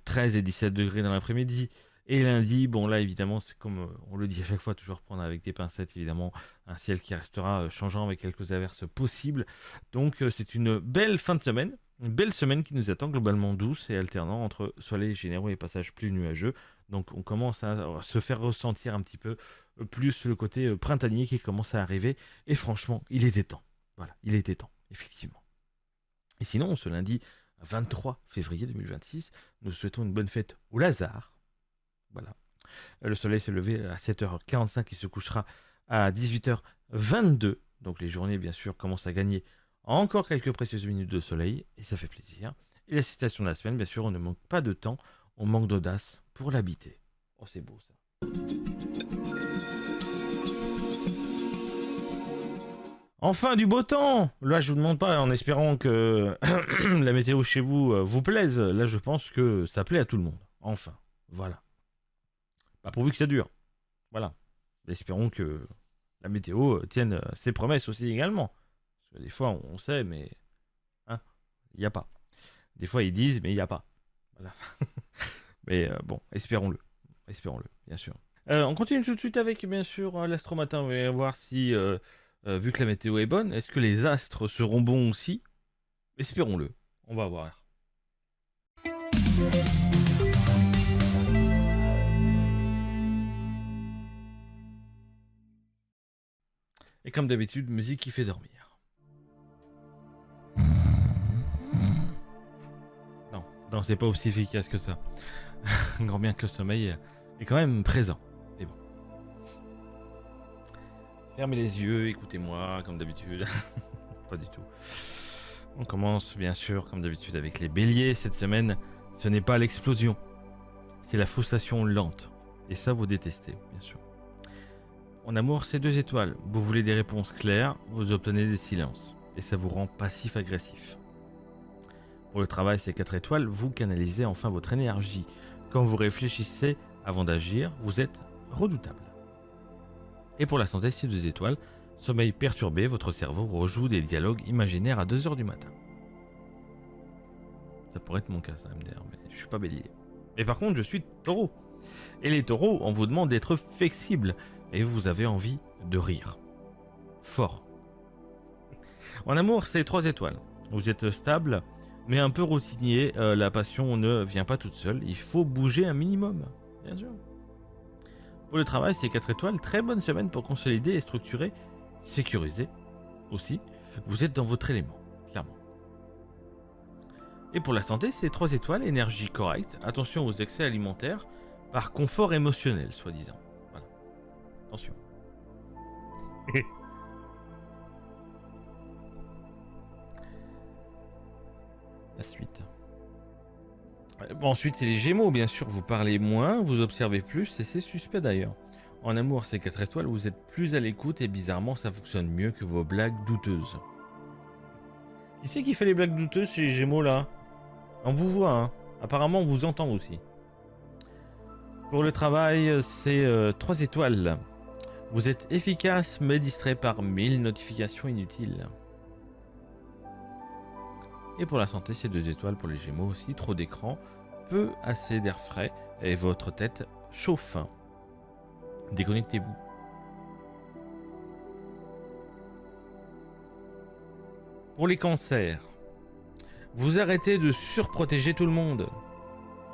13 et 17 degrés dans l'après-midi. Et lundi, bon là évidemment, c'est comme on le dit à chaque fois, toujours prendre avec des pincettes évidemment, un ciel qui restera changeant avec quelques averses possibles. Donc c'est une belle fin de semaine. Une belle semaine qui nous attend globalement douce et alternant entre soleil généraux et passages plus nuageux. Donc on commence à se faire ressentir un petit peu plus le côté printanier qui commence à arriver. Et franchement, il était temps. Voilà, il était temps, effectivement. Et sinon, ce lundi 23 février 2026, nous souhaitons une bonne fête au Lazare. Voilà. Le soleil s'est levé à 7h45 et se couchera à 18h22. Donc les journées, bien sûr, commencent à gagner encore quelques précieuses minutes de soleil et ça fait plaisir. Et la citation de la semaine, bien sûr, on ne manque pas de temps, on manque d'audace pour l'habiter. Oh, c'est beau ça. Enfin du beau temps. Là, je vous demande pas en espérant que la météo chez vous vous plaise. Là, je pense que ça plaît à tout le monde. Enfin, voilà. Pas pourvu que ça dure. Voilà. Espérons que la météo tienne ses promesses aussi également. Parce que des fois, on sait, mais hein, il n'y a pas. Des fois, ils disent, mais il n'y a pas. Voilà. Mais bon, espérons-le. Espérons-le, bien sûr. On continue tout de suite avec, bien sûr, l'astromatin. On va voir si, vu que la météo est bonne, est-ce que les astres seront bons aussi? Espérons-le. On va voir. Et comme d'habitude, musique qui fait dormir. Non, non, c'est pas aussi efficace que ça. Grand bien que le sommeil est quand même présent. Et bon. Fermez les yeux, écoutez-moi, comme d'habitude. Pas du tout. On commence, bien sûr, comme d'habitude, avec les béliers. Cette semaine, ce n'est pas l'explosion. C'est la frustration lente. Et ça, vous détestez, bien sûr. En amour, c'est 2 étoiles. Vous voulez des réponses claires, vous obtenez des silences. Et ça vous rend passif-agressif. Pour le travail, c'est 4 étoiles. Vous canalisez enfin votre énergie. Quand vous réfléchissez avant d'agir, vous êtes redoutable. Et pour la santé, c'est 2 étoiles. Sommeil perturbé, votre cerveau rejoue des dialogues imaginaires à 2h du matin. Ça pourrait être mon cas, ça, MDR, mais je suis pas bélier. Et par contre, je suis taureau. Et les taureaux, on vous demande d'être flexible. Et vous avez envie de rire. Fort. En amour, c'est 3 étoiles. Vous êtes stable, mais un peu routinier. La passion ne vient pas toute seule. Il faut bouger un minimum, bien sûr. Pour le travail, c'est 4 étoiles. Très bonne semaine pour consolider et structurer. Sécuriser aussi. Vous êtes dans votre élément, clairement. Et pour la santé, c'est 3 étoiles. Énergie correcte. Attention aux excès alimentaires. Par confort émotionnel, soi-disant. Voilà. Attention. La suite. Bon, ensuite, c'est les Gémeaux, bien sûr. Vous parlez moins, vous observez plus, et c'est suspect d'ailleurs. En amour, c'est 4 étoiles, vous êtes plus à l'écoute, et bizarrement, ça fonctionne mieux que vos blagues douteuses. Qui c'est qui fait les blagues douteuses chez les Gémeaux, là? On vous voit, hein. Apparemment, on vous entend aussi. Pour le travail, c'est 3 étoiles. Vous êtes efficace, mais distrait par 1000 notifications inutiles. Et pour la santé, c'est 2 étoiles pour les Gémeaux aussi. Trop d'écran, peu assez d'air frais et votre tête chauffe. Déconnectez-vous. Pour les cancers, vous arrêtez de surprotéger tout le monde.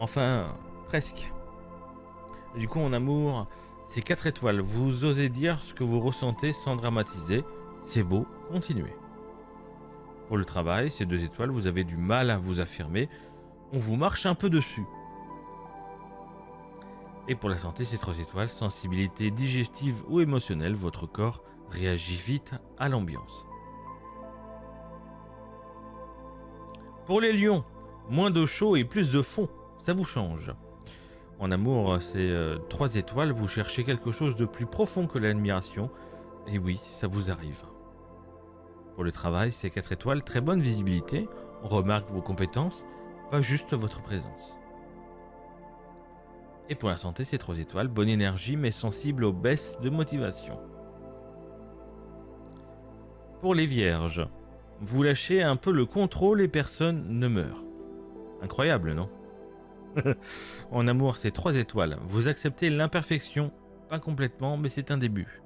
Enfin, presque. Et du coup, en amour, c'est 4 étoiles. Vous osez dire ce que vous ressentez sans dramatiser. C'est beau, continuez. Pour le travail, c'est 2 étoiles, vous avez du mal à vous affirmer. On vous marche un peu dessus. Et pour la santé, c'est 3 étoiles, sensibilité digestive ou émotionnelle, votre corps réagit vite à l'ambiance. Pour les lions, moins d'eau chaude et plus de fond, ça vous change. En amour, c'est 3 étoiles, vous cherchez quelque chose de plus profond que l'admiration. Et oui, ça vous arrive. Pour le travail, c'est 4 étoiles, très bonne visibilité, on remarque vos compétences, pas juste votre présence. Et pour la santé, c'est 3 étoiles, bonne énergie mais sensible aux baisses de motivation. Pour les vierges, vous lâchez un peu le contrôle et personne ne meurt. Incroyable, non? En amour, c'est 3 étoiles, vous acceptez l'imperfection, pas complètement, mais c'est un début.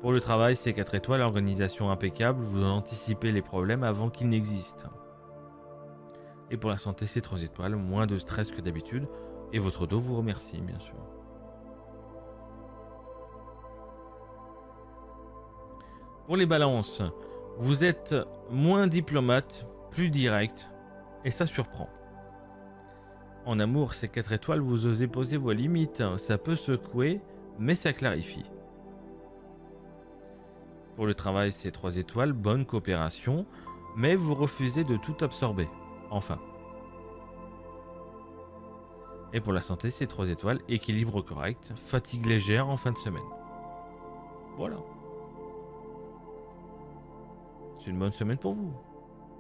Pour le travail, c'est 4 étoiles, organisation impeccable, vous anticipez les problèmes avant qu'ils n'existent. Et pour la santé, c'est 3 étoiles, moins de stress que d'habitude, et votre dos vous remercie, bien sûr. Pour les balances, vous êtes moins diplomate, plus direct, et ça surprend. En amour, c'est 4 étoiles, vous osez poser vos limites, ça peut secouer, mais ça clarifie. Pour le travail, c'est 3 étoiles, bonne coopération, mais vous refusez de tout absorber. Enfin. Et pour la santé, c'est 3 étoiles, équilibre correct, fatigue légère en fin de semaine. Voilà. c'est une bonne semaine pour vous.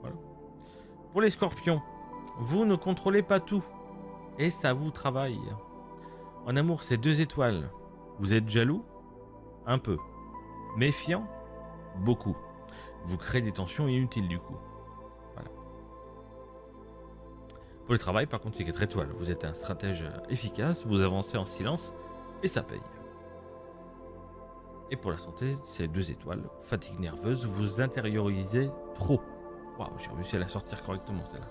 Voilà. Pour les scorpions, vous ne contrôlez pas tout. Et ça vous travaille. En amour, c'est 2 étoiles. Vous êtes jaloux? Un peu. Méfiant? Beaucoup. Vous créez des tensions inutiles du coup. Voilà. Pour le travail, par contre, c'est 4 étoiles. Vous êtes un stratège efficace, vous avancez en silence et ça paye. Et pour la santé, c'est 2 étoiles. Fatigue nerveuse, vous intériorisez trop. Waouh, j'ai réussi à la sortir correctement celle-là.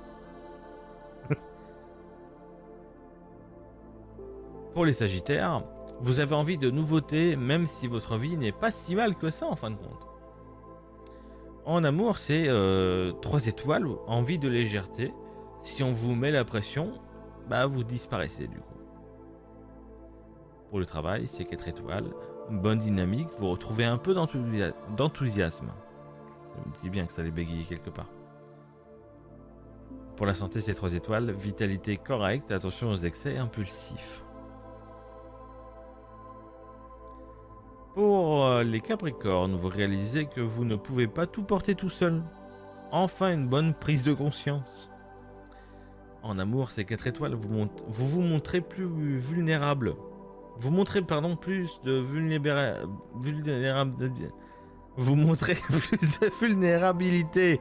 Pour les sagittaires, vous avez envie de nouveautés, même si votre vie n'est pas si mal que ça en fin de compte. En amour, c'est 3 étoiles, envie de légèreté. Si on vous met la pression, bah vous disparaissez du coup. Pour le travail, c'est 4 étoiles, une bonne dynamique, vous retrouvez un peu d'enthousiasme. Ça me dit bien que ça allait bégayer quelque part. Pour la santé, c'est 3 étoiles, vitalité correcte, attention aux excès impulsifs. Pour les Capricornes, vous réalisez que vous ne pouvez pas tout porter tout seul. Enfin, une bonne prise de conscience. En amour, c'est 4 étoiles, vous vous montrez plus vulnérable. Vous montrez, pardon, plus de vulnérabilité. Vous montrez plus de vulnérabilité.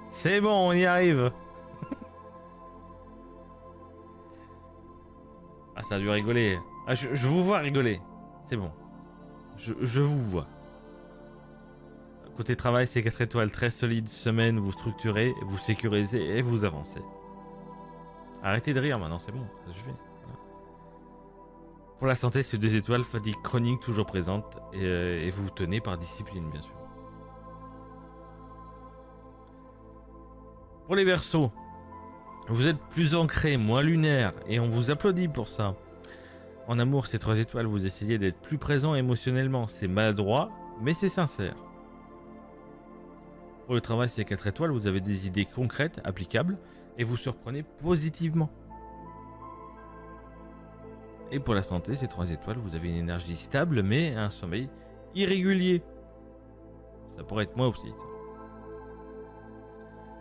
C'est bon, on y arrive. Ah, ça a dû rigoler. Ah, je vous vois rigoler. C'est bon. Je vous vois. Côté travail, c'est 4 étoiles, très solide semaine, vous structurez, vous sécurisez et vous avancez. Arrêtez de rire maintenant, c'est bon, ça suffit. Voilà. Pour la santé, c'est 2 étoiles, fatigue chronique toujours présente et vous tenez par discipline, bien sûr. Pour les Verseaux, vous êtes plus ancré, moins lunaire et on vous applaudit pour ça. En amour, c'est 3 étoiles, vous essayez d'être plus présent émotionnellement. C'est maladroit, mais c'est sincère. Pour le travail, c'est 4 étoiles, vous avez des idées concrètes, applicables, et vous surprenez positivement. Et pour la santé, c'est 3 étoiles, vous avez une énergie stable, mais un sommeil irrégulier. Ça pourrait être moi aussi.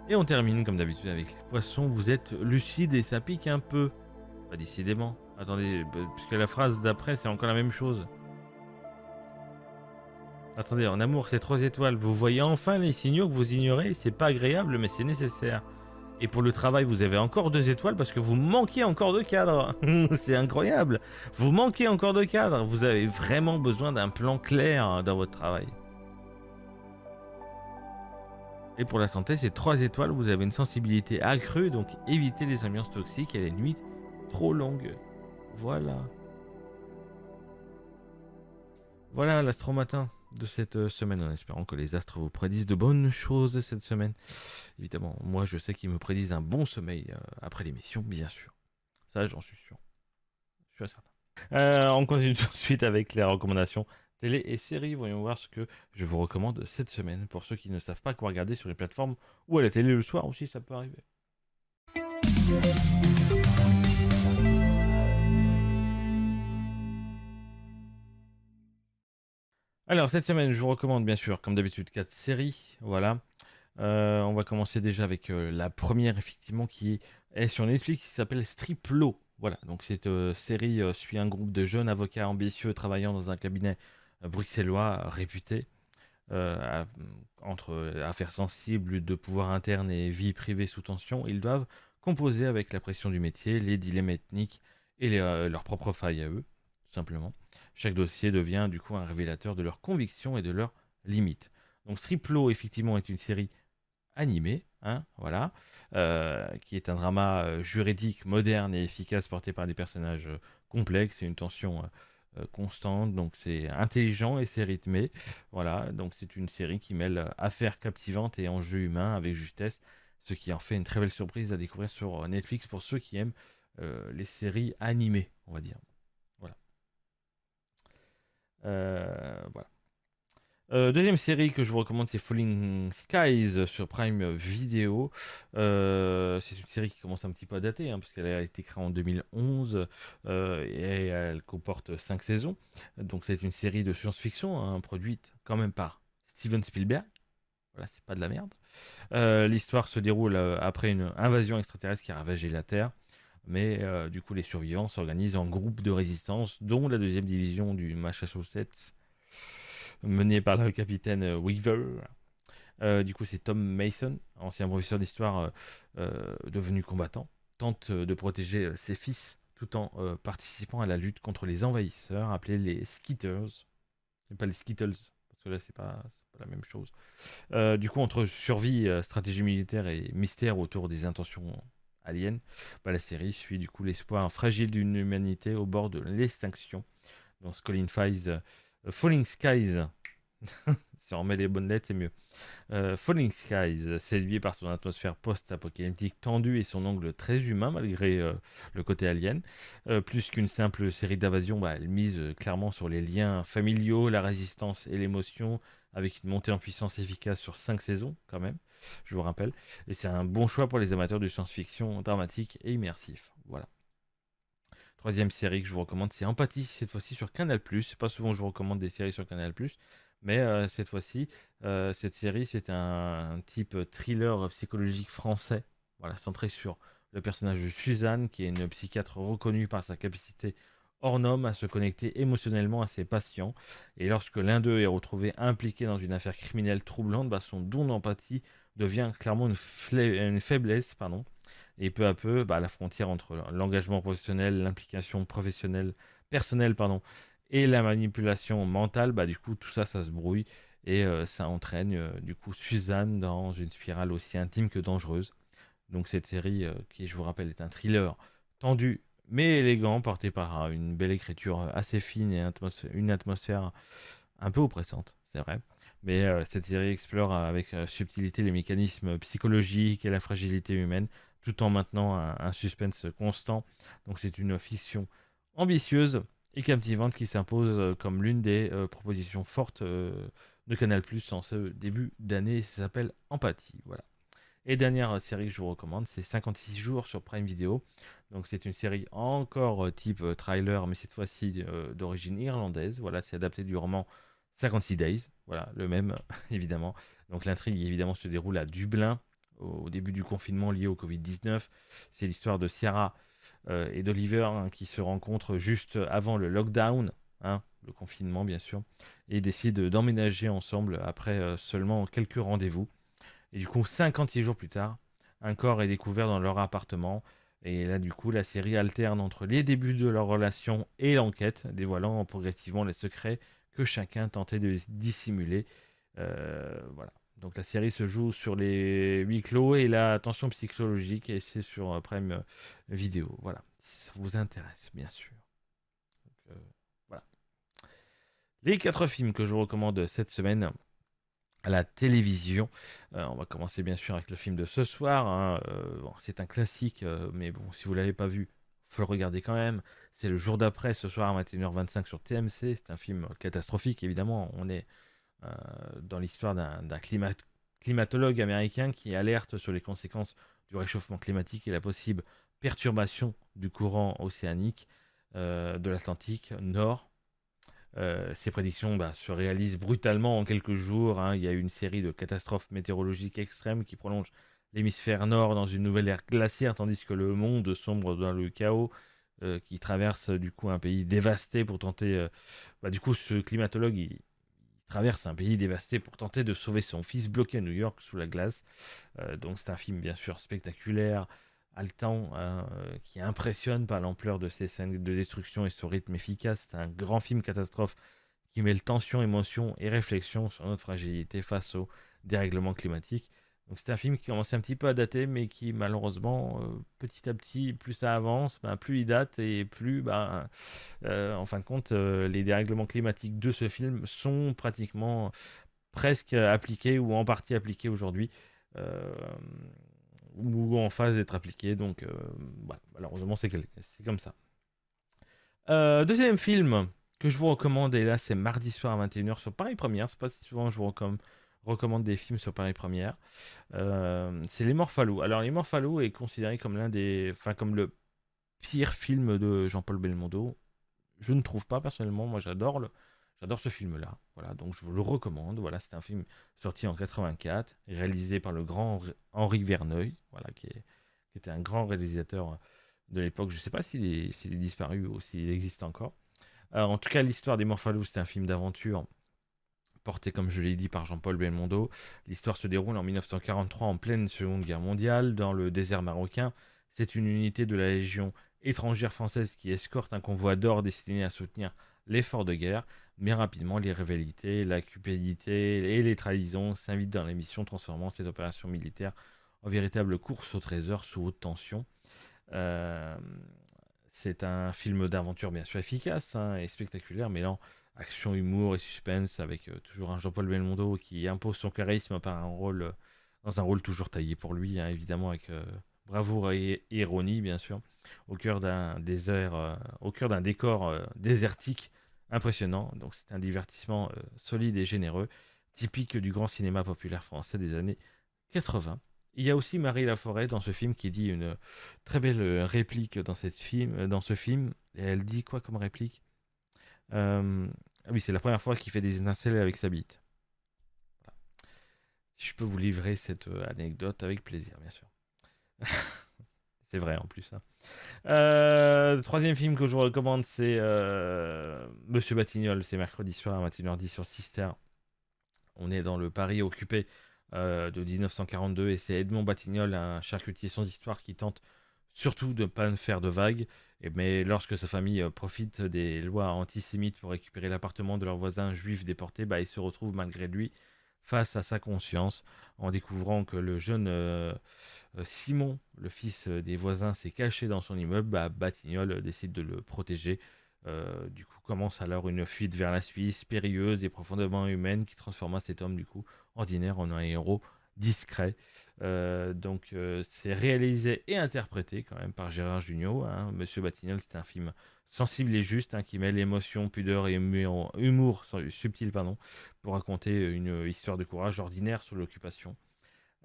Et on termine, comme d'habitude, avec les poissons. Vous êtes lucide et ça pique un peu. Pas décidément. Attendez, puisque la phrase d'après, c'est encore la même chose. Attendez, en amour, c'est 3 étoiles. Vous voyez enfin les signaux que vous ignorez. C'est pas agréable, mais c'est nécessaire. Et pour le travail, vous avez encore 2 étoiles parce que vous manquez encore de cadre. C'est incroyable. Vous manquez encore de cadre. Vous avez vraiment besoin d'un plan clair dans votre travail. Et pour la santé, c'est 3 étoiles. Vous avez une sensibilité accrue, donc évitez les ambiances toxiques et les nuits trop longues. Voilà. Voilà l'astromatin de cette semaine, en espérant que les astres vous prédisent de bonnes choses cette semaine. Évidemment, moi je sais qu'ils me prédisent un bon sommeil après l'émission, bien sûr. Ça, j'en suis sûr. Je suis certain. On continue tout de suite avec les recommandations télé et séries. Voyons voir ce que je vous recommande cette semaine. Pour ceux qui ne savent pas quoi regarder sur les plateformes ou à la télé le soir aussi, ça peut arriver. Alors, cette semaine, je vous recommande bien sûr, comme d'habitude, 4 séries. Voilà. On va commencer déjà avec la première, effectivement, qui est sur Netflix, qui s'appelle Striplo. Voilà, donc cette série suit un groupe de jeunes avocats ambitieux travaillant dans un cabinet bruxellois réputé. Entre affaires sensibles, de pouvoir interne et vie privée sous tension, ils doivent composer avec la pression du métier, les dilemmes ethniques et leurs propres failles à eux, tout simplement. Chaque dossier devient du coup un révélateur de leurs convictions et de leurs limites. Donc Striplo, effectivement, est une série animée, hein, voilà, qui est un drama juridique moderne et efficace porté par des personnages complexes et une tension constante. Donc c'est intelligent et c'est rythmé. Voilà, donc c'est une série qui mêle affaires captivantes et enjeux humains avec justesse, ce qui en fait une très belle surprise à découvrir sur Netflix pour ceux qui aiment les séries animées, on va dire. Voilà. Voilà. Deuxième série que je vous recommande, c'est Falling Skies sur Prime Video. C'est une série qui commence un petit peu à dater, hein, parce qu'elle a été créée en 2011 et elle comporte 5 saisons. Donc c'est une série de science-fiction, hein, produite quand même par Steven Spielberg. Voilà, c'est pas de la merde. L'histoire se déroule après une invasion extraterrestre qui a ravagé la Terre. Mais du coup, les survivants s'organisent en groupes de résistance, dont la deuxième division du Massachusetts, menée par le capitaine Weaver. Du coup, c'est Tom Mason, ancien professeur d'histoire devenu combattant, tente de protéger ses fils tout en participant à la lutte contre les envahisseurs appelés les Skitters. C'est pas les Skittles, parce que là, c'est pas la même chose. Du coup, entre survie, stratégie militaire et mystère autour des intentions aliens, la série suit du coup l'espoir fragile d'une humanité au bord de l'extinction. Dans Falling Skies, si on remet les bonnes lettres, c'est mieux. Falling Skies, séduit par son atmosphère post-apocalyptique tendue et son angle très humain malgré le côté alien. Plus qu'une simple série d'invasions, elle mise clairement sur les liens familiaux, la résistance et l'émotion, avec une montée en puissance efficace sur 5 saisons quand même, je vous rappelle. Et c'est un bon choix pour les amateurs de science-fiction dramatique et immersif. Voilà. Troisième série que je vous recommande, c'est Empathie, cette fois-ci sur Canal+. C'est pas souvent que je vous recommande des séries sur Canal+, mais cette fois-ci, cette série, c'est un type thriller psychologique français, voilà, centré sur le personnage de Suzanne, qui est une psychiatre reconnue par sa capacité hors norme à se connecter émotionnellement à ses patients. Et lorsque l'un d'eux est retrouvé impliqué dans une affaire criminelle troublante, son don d'empathie devient clairement une faiblesse, pardon. Et peu à peu, la frontière entre l'engagement professionnel, l'implication professionnelle, personnelle, pardon, et la manipulation mentale, du coup, tout ça, ça se brouille et ça entraîne, du coup, Suzanne dans une spirale aussi intime que dangereuse. Donc, cette série, qui, je vous rappelle, est un thriller tendu mais élégant, porté par une belle écriture assez fine et une atmosphère un peu oppressante, c'est vrai. Mais cette série explore avec subtilité les mécanismes psychologiques et la fragilité humaine, tout en maintenant un suspense constant. Donc c'est une fiction ambitieuse et captivante qui s'impose comme l'une des propositions fortes de Canal+ en ce début d'année. Ça s'appelle Empathie. Voilà. Et dernière série que je vous recommande, c'est 56 jours sur Prime Video. Donc c'est une série encore type trailer, mais cette fois-ci d'origine irlandaise. Voilà, c'est adapté du roman 56 Days. Voilà, le même, évidemment. Donc l'intrigue, évidemment, se déroule à Dublin, au début du confinement lié au Covid-19. C'est l'histoire de Ciara et d'Oliver qui se rencontrent juste avant le lockdown, le confinement bien sûr, et décident d'emménager ensemble après seulement quelques rendez-vous. Et du coup, 56 jours plus tard, un corps est découvert dans leur appartement. Et là, du coup, la série alterne entre les débuts de leur relation et l'enquête, dévoilant progressivement les secrets que chacun tentait de dissimuler. Voilà. Donc la série se joue sur les huis clos et la tension psychologique, et c'est sur Prime Vidéo. Voilà. Si ça vous intéresse, bien sûr. Donc, voilà. Les 4 films que je vous recommande cette semaine à la télévision. On va commencer bien sûr avec le film de ce soir. Bon, c'est un classique, mais bon, si vous ne l'avez pas vu, faut le regarder quand même. C'est Le Jour d'après, ce soir à 21h25 sur TMC. C'est un film catastrophique, évidemment. On est dans l'histoire d'un climatologue américain qui alerte sur les conséquences du réchauffement climatique et la possible perturbation du courant océanique de l'Atlantique Nord. Ces prédictions se réalisent brutalement en quelques jours. Il y a eu une série de catastrophes météorologiques extrêmes qui prolongent l'hémisphère nord dans une nouvelle ère glaciaire, tandis que le monde sombre dans le chaos, qui traverse du coup un pays dévasté pour tenter... du coup, ce climatologue, il traverse un pays dévasté pour tenter de sauver son fils bloqué à New York sous la glace. Donc c'est un film bien sûr spectaculaire, haletant, qui impressionne par l'ampleur de ses scènes de destruction et son rythme efficace. C'est un grand film catastrophe qui mêle tension, émotion et réflexion sur notre fragilité face au dérèglement climatique. Donc c'est un film qui commence un petit peu à dater, mais qui malheureusement, petit à petit, plus ça avance, plus il date et plus, en fin de compte, les dérèglements climatiques de ce film sont pratiquement presque appliqués ou en partie appliqués aujourd'hui. Ou en phase d'être appliqués. Donc, malheureusement, c'est comme ça. Deuxième film que je vous recommande, et là, c'est mardi soir à 21h sur Paris Première. C'est pas si souvent que je vous recommande des films sur Paris Première. C'est Les Morphalous. Alors, Les Morphalous est considéré comme comme le pire film de Jean-Paul Belmondo. Je ne trouve pas personnellement. Moi, J'adore ce film-là. Voilà, donc je vous le recommande. Voilà, c'est un film sorti en 84, réalisé par le grand Henri Verneuil, voilà, qui était un grand réalisateur de l'époque. Je ne sais pas s'il est disparu ou s'il existe encore. En tout cas, l'histoire des Morphalous, c'est un film d'aventure porté, comme je l'ai dit, par Jean-Paul Belmondo. L'histoire se déroule en 1943, en pleine Seconde Guerre mondiale, dans le désert marocain. C'est une unité de la Légion étrangère française qui escorte un convoi d'or destiné à soutenir l'effort de guerre. Mais rapidement, les rivalités, la cupidité et les trahisons s'invitent dans la mission, transformant ces opérations militaires en véritable course au trésor sous haute tension. Euh, c'est un film d'aventure bien sûr efficace, hein, et spectaculaire, mêlant action, humour et suspense, avec toujours un Jean-Paul Belmondo qui impose son charisme par un rôle, dans un rôle toujours taillé pour lui, hein, évidemment avec bravoure et ironie bien sûr, au cœur d'un désert, au cœur d'un décor désertique impressionnant. Donc c'est un divertissement solide et généreux, typique du grand cinéma populaire français des années 80. Il y a aussi Marie Laforêt dans ce film qui dit une très belle réplique dans ce film. Et elle dit quoi comme réplique? Ah oui, c'est la première fois qu'il fait des étincelles avec sa bite. Voilà. Si je peux vous livrer cette anecdote avec plaisir, bien sûr. C'est vrai en plus, hein. Le troisième film que je vous recommande, c'est Monsieur Batignolles. C'est mercredi soir à 21h10 sur Sister. On est dans le Paris occupé de 1942 et c'est Edmond Batignolles, un charcutier sans histoire qui tente surtout de ne pas faire de vagues. Mais lorsque sa famille profite des lois antisémites pour récupérer l'appartement de leur voisin juif déporté, bah, il se retrouve malgré lui face à sa conscience en découvrant que le jeune Simon, le fils des voisins, s'est caché dans son immeuble. Bah, Batignolles décide de le protéger. Du coup, commence alors une fuite vers la Suisse, périlleuse et profondément humaine, qui transforma cet homme du coup ordinaire en un héros discret. C'est réalisé et interprété quand même par Gérard Jugnot, hein. Monsieur Batignolles, c'est un film sensible et juste, hein, qui mêle émotion, pudeur et humour subtil, pardon, pour raconter une histoire de courage ordinaire sur l'occupation.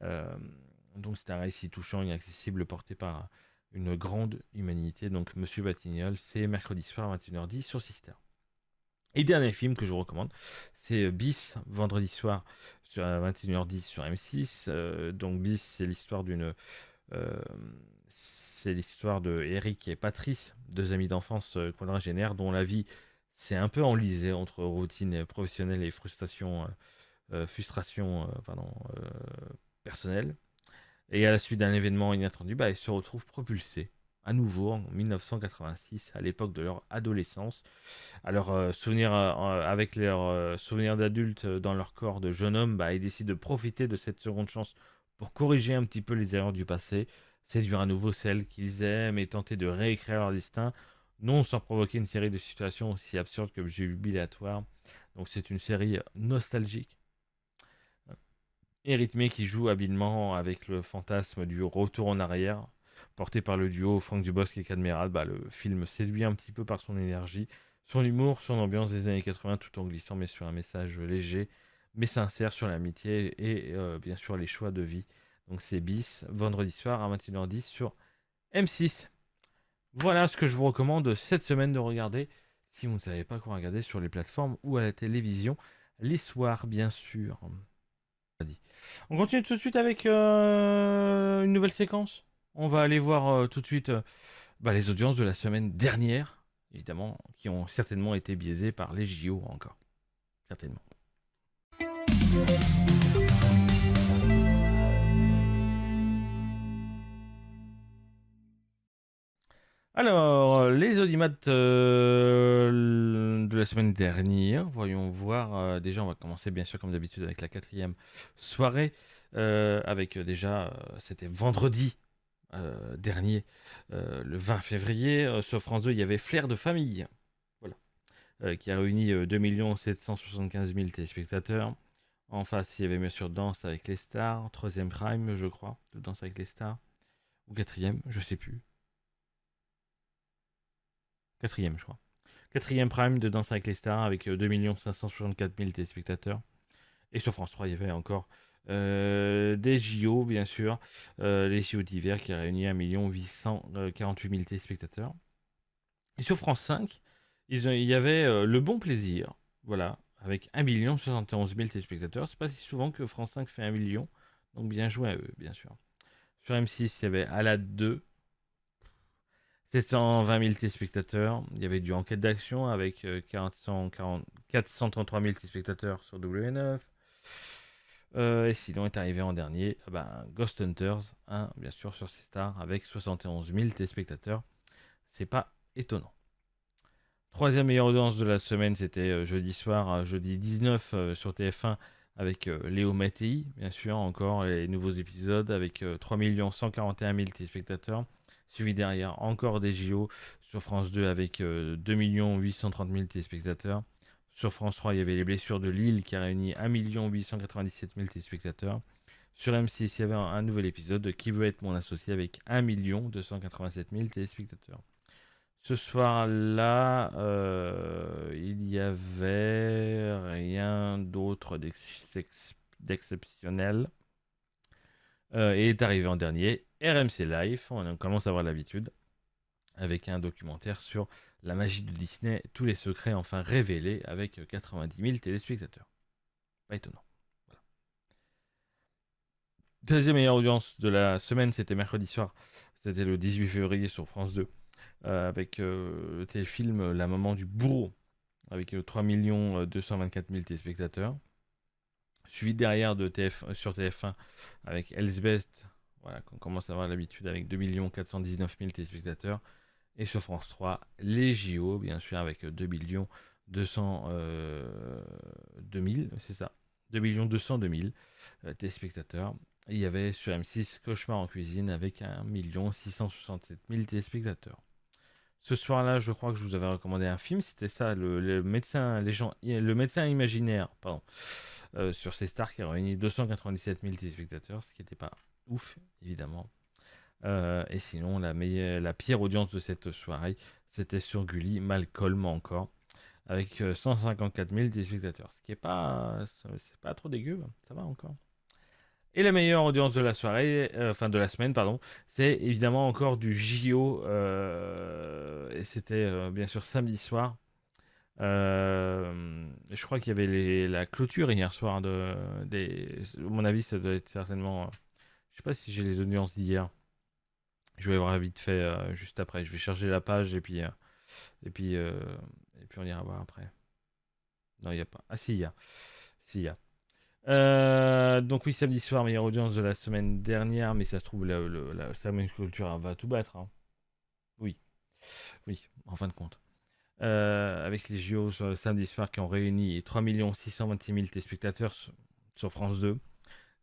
Euh, donc c'est un récit touchant et accessible porté par une grande humanité. Donc Monsieur Batignolles, c'est mercredi soir à 21h10 sur Sister. Et dernier film que je vous recommande, c'est Bis, vendredi soir à 21h10 sur M6. Donc Bis, euh, c'est l'histoire de Eric et Patrice, deux amis d'enfance quadragénaires dont la vie s'est un peu enlisée entre routine professionnelle et frustration personnelle. Et à la suite d'un événement inattendu, bah, ils se retrouvent propulsés à nouveau en 1986, à l'époque de leur adolescence. Alors, avec leurs souvenirs d'adultes dans leur corps de jeune homme, bah, ils décident de profiter de cette seconde chance pour corriger un petit peu les erreurs du passé, séduire à nouveau celles qu'ils aiment et tenter de réécrire leur destin, non sans provoquer une série de situations aussi absurdes que jubilatoires. Donc, c'est une série nostalgique et rythmé qui joue habilement avec le fantasme du retour en arrière, porté par le duo Franck Dubosc et Cadmeral. Bah, le film séduit un petit peu par son énergie, son humour, son ambiance des années 80, tout en glissant mais sur un message léger mais sincère sur l'amitié et bien sûr les choix de vie. Donc c'est Bis, vendredi soir à 21h10 sur M6. Voilà ce que je vous recommande cette semaine de regarder si vous ne savez pas quoi regarder sur les plateformes ou à la télévision, les soirs bien sûr. On continue tout de suite avec une nouvelle séquence. On va aller voir tout de suite les audiences de la semaine dernière, évidemment, qui ont certainement été biaisées par les JO encore. Certainement. Alors, les audimat de la semaine dernière, voyons voir. Déjà, on va commencer bien sûr comme d'habitude avec la quatrième soirée. Avec déjà, c'était vendredi dernier, le 20 février, sur France 2, il y avait Flair de famille, voilà, qui a réuni 2 775 000 téléspectateurs. En face, il y avait bien sûr Danse avec les stars, troisième prime, je crois, de Danse avec les stars, ou quatrième, je sais plus. Quatrième, je crois. Quatrième prime de Danse avec les stars avec 2 564 000 téléspectateurs. Et sur France 3, il y avait encore des JO, bien sûr. Les JO d'hiver qui a réuni 1 848 000 téléspectateurs. Et sur France 5, il y avait Le Bon Plaisir. Voilà, avec 1 71 000 téléspectateurs. C'est pas si souvent que France 5 fait 1 million. Donc bien joué à eux, bien sûr. Sur M6, il y avait Alad 2, 720 000 téléspectateurs. Il y avait du Enquête d'action avec 433 000 téléspectateurs sur W9. Et sinon est arrivé en dernier Ghost Hunters 1, bien sûr, sur C-Star avec 71 000 téléspectateurs. C'est pas étonnant. Troisième meilleure audience de la semaine, c'était jeudi soir, jeudi 19 sur TF1 avec Léo Mattei, bien sûr, encore les nouveaux épisodes avec 3 141 000 téléspectateurs. Suivi derrière encore des JO sur France 2 avec 2 830 000 téléspectateurs. Sur France 3, il y avait les blessures de Lille qui a réuni 1 897 000 téléspectateurs. Sur M6, il y avait un nouvel épisode de Qui veut être mon associé avec 1 287 000 téléspectateurs. Ce soir-là, il n'y avait rien d'autre d'exceptionnel. Et est arrivé en dernier RMC Live, on commence à avoir l'habitude, avec un documentaire sur la magie de Disney, tous les secrets enfin révélés, avec 90 000 téléspectateurs. Pas étonnant. Voilà. Deuxième meilleure audience de la semaine, c'était mercredi soir. C'était le 18 février sur France 2. Avec le téléfilm La maman du bourreau, avec 3 224 000 téléspectateurs. Suivi derrière sur TF1 avec Elsbeth, voilà, qu'on commence à avoir l'habitude, avec 2 419 000 téléspectateurs. Et sur France 3, les JO, bien sûr, avec 2 202 000, c'est ça, 2 202 000 téléspectateurs. Et il y avait sur M6 Cauchemar en cuisine avec 1 667 000 téléspectateurs. Ce soir-là, je crois que je vous avais recommandé un film, c'était ça, le médecin imaginaire, pardon, sur C-Star qui a réuni 297 000 téléspectateurs, ce qui n'était pas ouf, évidemment. Et sinon, la pire audience de cette soirée, c'était sur Gulli, Malcolm encore, avec 154 000 téléspectateurs, ce qui est pas, c'est pas trop dégueu, ça va encore. Et la meilleure audience de la soirée, de la semaine, pardon, c'est évidemment encore du JO. Et c'était bien sûr samedi soir. Je crois qu'il y avait la clôture hier soir. À mon avis, ça doit être certainement. Je sais pas si j'ai les audiences d'hier. Je vais voir vite fait juste après. Je vais charger la page et puis on ira voir après. Non, il n'y a pas. Ah, si, il y a. Si, il y a. Donc oui, samedi soir, meilleure audience de la semaine dernière, mais ça se trouve, la cérémonie de clôture va tout battre. Hein. Oui, oui, en fin de compte. Avec les JO samedi soir qui ont réuni 3 626 000 téléspectateurs sur France 2.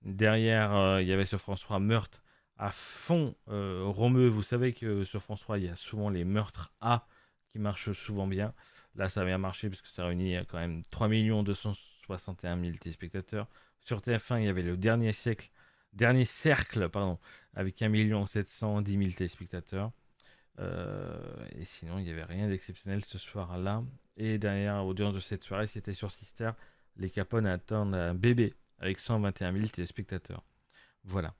Derrière, il y avait sur France 3 Meurtre à fond Romeu. Vous savez que sur France 3, il y a souvent les meurtres A qui marchent souvent bien. Là, ça a bien marché parce que ça réunit quand même 3 261 000 téléspectateurs. Sur TF1, il y avait le dernier cercle, pardon, avec 1 710 000 téléspectateurs. Et sinon, il n'y avait rien d'exceptionnel ce soir-là. Et derrière, l'audience de cette soirée, c'était sur Sister. Les Capones attendent un bébé avec 121 000 téléspectateurs. Voilà.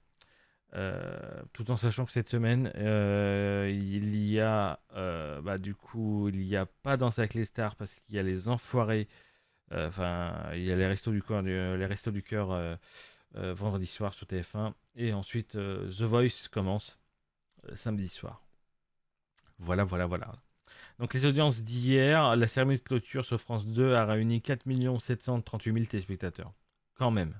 Tout en sachant que cette semaine, il y a du coup, il n'y a pas Danse avec les stars parce qu'il y a les enfoirés. Il y a les restos du cœur vendredi soir sur TF1 et ensuite The Voice commence samedi soir. Voilà. Donc les audiences d'hier, la cérémonie de clôture sur France 2 a réuni 4 738 000 téléspectateurs. Quand même.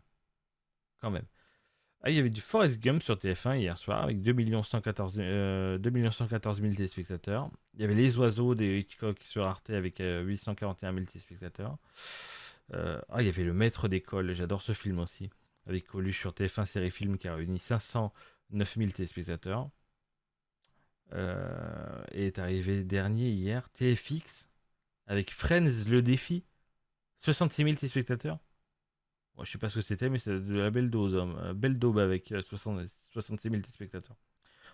Ah, il y avait du Forrest Gump sur TF1 hier soir avec 2 114 000 téléspectateurs. Il y avait Les Oiseaux des Hitchcock sur Arte avec 841 000 téléspectateurs. Il y avait Le Maître d'école, j'adore ce film aussi, avec Coluche sur TF1 Série Film qui a réuni 509 000 téléspectateurs. Et est arrivé dernier hier, TFX avec Friends le défi, 66 000 téléspectateurs. Moi, je sais pas ce que c'était, mais c'est de la belle dose. Belle daube avec 66 000 téléspectateurs.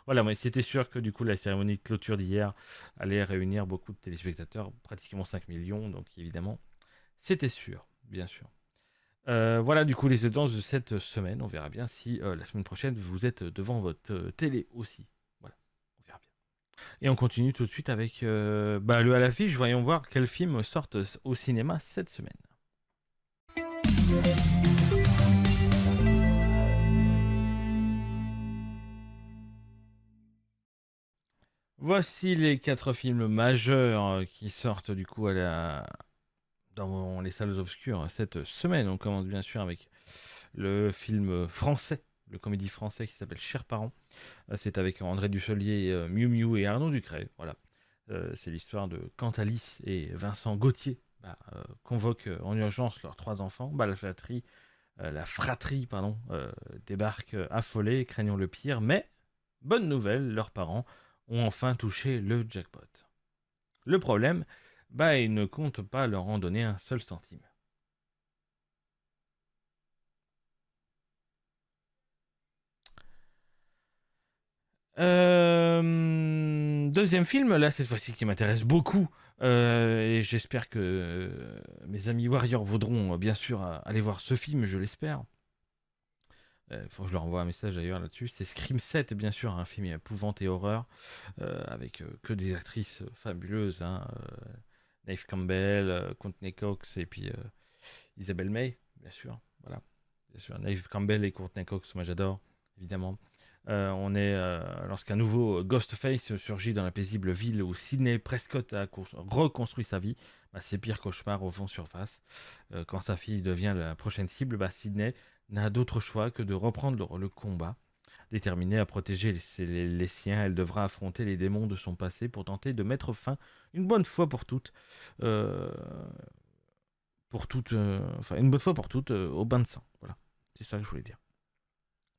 Voilà, mais c'était sûr que du coup, la cérémonie de clôture d'hier allait réunir beaucoup de téléspectateurs, pratiquement 5 millions, donc évidemment, c'était sûr, bien sûr. Voilà, du coup, les audiences de cette semaine. On verra bien si la semaine prochaine, vous êtes devant votre télé aussi. Voilà, on verra bien. Et on continue tout de suite avec le à l'affiche. Voyons voir quels films sortent au cinéma cette semaine. Voici les 4 films majeurs qui sortent du coup dans les salles obscures cette semaine. On commence bien sûr avec le film français, le comédie français qui s'appelle Chers parents. C'est avec André Dussolier, Miu Miu et Arnaud Ducret. Voilà. C'est l'histoire de quand Alice et Vincent Gauthier convoquent en urgence leurs 3 enfants. La fratrie débarque affolée, craignant le pire, mais bonne nouvelle, leurs parents ont enfin touché le jackpot. Le problème, ils ne comptent pas leur en donner un seul centime. Deuxième film, là cette fois-ci qui m'intéresse beaucoup, et j'espère que mes amis Warriors voudront bien sûr aller voir ce film, je l'espère. Faut que je leur envoie un message d'ailleurs là-dessus. C'est Scream 7, bien sûr, un film épouvante et horreur, avec que des actrices fabuleuses, Neve Campbell, Courtney Cox et puis Isabelle May, bien sûr. Voilà, bien sûr. Neve Campbell et Courtney Cox, moi j'adore, évidemment. On est lorsqu'un nouveau Ghostface surgit dans la paisible ville où Sidney Prescott a reconstruit sa vie, ses pires cauchemars refont surface. Quand sa fille devient la prochaine cible, Sidney n'a d'autre choix que de reprendre le combat. Déterminée à protéger les siens, elle devra affronter les démons de son passé pour tenter de mettre fin, une bonne fois pour toutes, une bonne fois pour toutes, au bain de sang. Voilà, c'est ça que je voulais dire,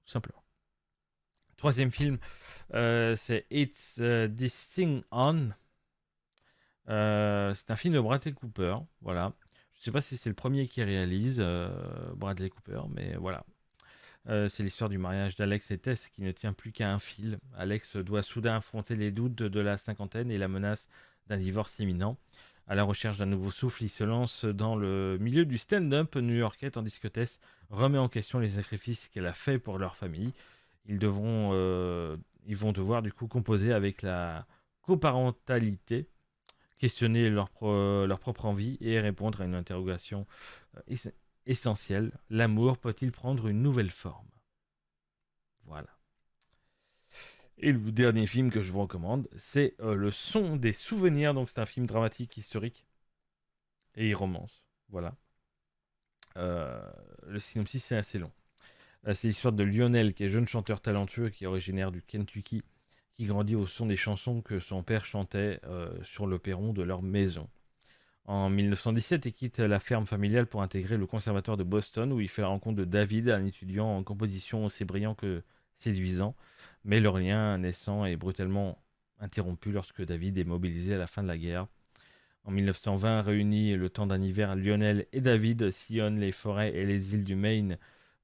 tout simplement. Troisième film, c'est It's This Thing On. C'est un film de Bradley Cooper, voilà. Je ne sais pas si c'est le premier qui réalise Bradley Cooper, mais voilà. C'est l'histoire du mariage d'Alex et Tess qui ne tient plus qu'à un fil. Alex doit soudain affronter les doutes de la cinquantaine et la menace d'un divorce imminent. À la recherche d'un nouveau souffle, il se lance dans le milieu du stand-up new-yorkais tandis que Tess remet en question les sacrifices qu'elle a faits pour leur famille. Ils vont devoir du coup composer avec la coparentalité, questionner leur propre envie et répondre à une interrogation essentielle. L'amour peut-il prendre une nouvelle forme? Voilà. Et le dernier film que je vous recommande, c'est Le son des souvenirs. Donc c'est un film dramatique, historique et romance. Voilà. Le synopsis est assez long. C'est l'histoire de Lionel, qui est jeune chanteur talentueux, qui est originaire du Kentucky, qui grandit au son des chansons que son père chantait sur le perron de leur maison. En 1917, il quitte la ferme familiale pour intégrer le conservatoire de Boston, où il fait la rencontre de David, un étudiant en composition aussi brillant que séduisant. Mais leur lien naissant est brutalement interrompu lorsque David est mobilisé à la fin de la guerre. En 1920, réunis le temps d'un hiver, Lionel et David sillonnent les forêts et les îles du Maine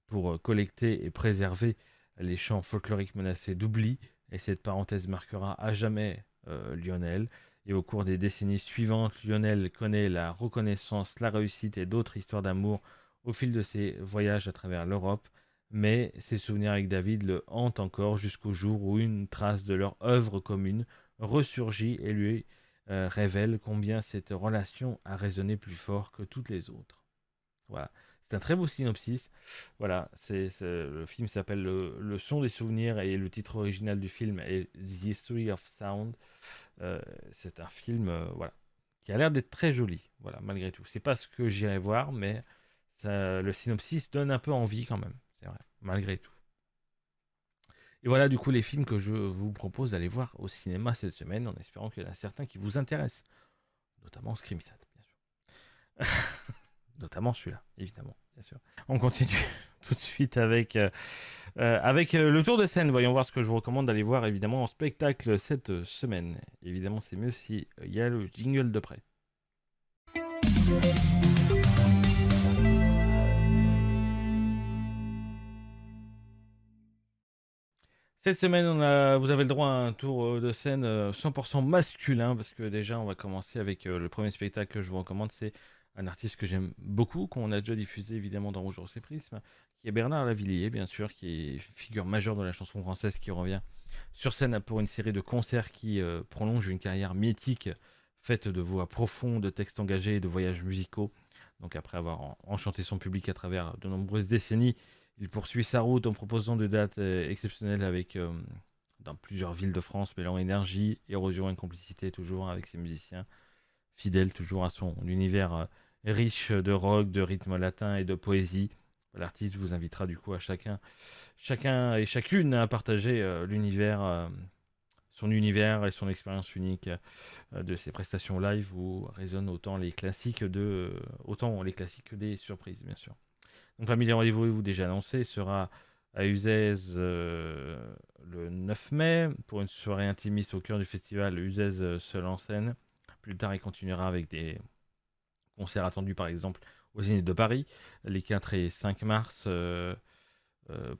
pour collecter et préserver les chants folkloriques menacés d'oubli. Et cette parenthèse marquera à jamais Lionel. Et au cours des décennies suivantes, Lionel connaît la reconnaissance, la réussite et d'autres histoires d'amour au fil de ses voyages à travers l'Europe. Mais ses souvenirs avec David le hantent encore jusqu'au jour où une trace de leur œuvre commune ressurgit et lui révèle combien cette relation a résonné plus fort que toutes les autres. Voilà. C'est un très beau synopsis. Voilà, le film s'appelle le son des souvenirs et le titre original du film est The History of Sound. C'est un film qui a l'air d'être très joli, voilà, malgré tout. C'est pas ce que j'irai voir, mais le synopsis donne un peu envie quand même, c'est vrai, malgré tout. Et voilà du coup les films que je vous propose d'aller voir au cinéma cette semaine, en espérant qu'il y en a certains qui vous intéressent, notamment Scream 7, bien sûr. Notamment celui-là, évidemment, bien sûr. On continue tout de suite avec le tour de scène. Voyons voir ce que je vous recommande d'aller voir, évidemment, en spectacle cette semaine. Évidemment, c'est mieux s'il y a le jingle de près. Cette semaine, vous avez le droit à un tour de scène 100% masculin, parce que déjà, on va commencer avec le premier spectacle que je vous recommande, c'est un artiste que j'aime beaucoup, qu'on a déjà diffusé évidemment dans Bonjour c'est Prisme, qui est Bernard Lavilliers, bien sûr, qui est figure majeure de la chanson française, qui revient sur scène pour une série de concerts qui prolonge une carrière mythique faite de voix profondes, de textes engagés et de voyages musicaux. Donc après avoir enchanté son public à travers de nombreuses décennies, il poursuit sa route en proposant des dates exceptionnelles avec dans plusieurs villes de France, mêlant énergie, érosion et complicité toujours avec ses musiciens, fidèles toujours à son univers riche de rock, de rythme latin et de poésie. L'artiste vous invitera du coup à chacun et chacune à partager son univers et son expérience unique de ses prestations live où résonnent autant les classiques que des surprises, bien sûr. Donc parmi les rendez-vous déjà annoncés sera à Uzès le 9 mai pour une soirée intimiste au cœur du festival Uzès seul en scène. Plus tard, il continuera avec des concerts attendus par exemple au Zénith de Paris les 4 et 5 mars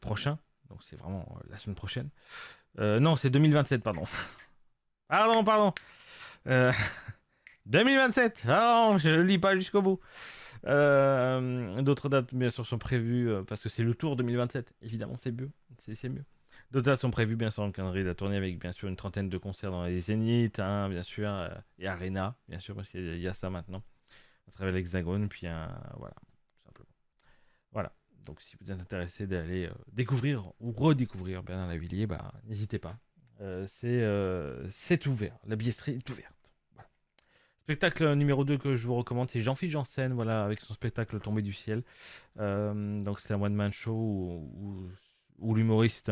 prochains. Donc c'est vraiment la semaine prochaine. Non, c'est 2027, pardon. Pardon. 2027. Ah, je ne lis pas jusqu'au bout. D'autres dates, bien sûr, sont prévues parce que c'est le Tour 2027. Évidemment, c'est mieux. C'est mieux. D'autres dates sont prévues, bien sûr, dans le calendrier de la tournée avec, bien sûr, une trentaine de concerts dans les Zéniths, hein, bien sûr, et Arena, bien sûr, parce qu'il y a ça maintenant, à travers l'Hexagone, puis voilà, tout simplement. Voilà. Donc, si vous êtes intéressé d'aller découvrir ou redécouvrir Bernard Lavilliers, bah, n'hésitez pas. C'est ouvert. La billetterie est ouverte. Voilà. Spectacle numéro 2 que je vous recommande, c'est Jean-Philippe Janssen, voilà, avec son spectacle Tombé du ciel. Donc, c'est un one-man show où l'humoriste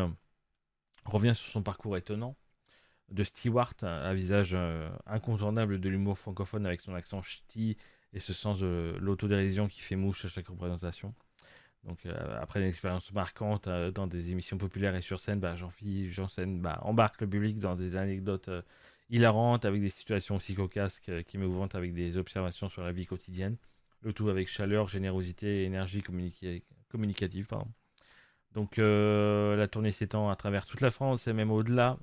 revient sur son parcours étonnant de Stewart, un visage incontournable de l'humour francophone avec son accent ch'ti et ce sens de l'autodérision qui fait mouche à chaque représentation. Donc après une expérience marquante dans des émissions populaires et sur scène, Jean-Philippe Janssen embarque le public dans des anecdotes hilarantes avec des situations aussi cocasses qu'émouvantes avec des observations sur la vie quotidienne. Le tout avec chaleur, générosité et énergie communicative. Pardon. Donc la tournée s'étend à travers toute la France et même au-delà.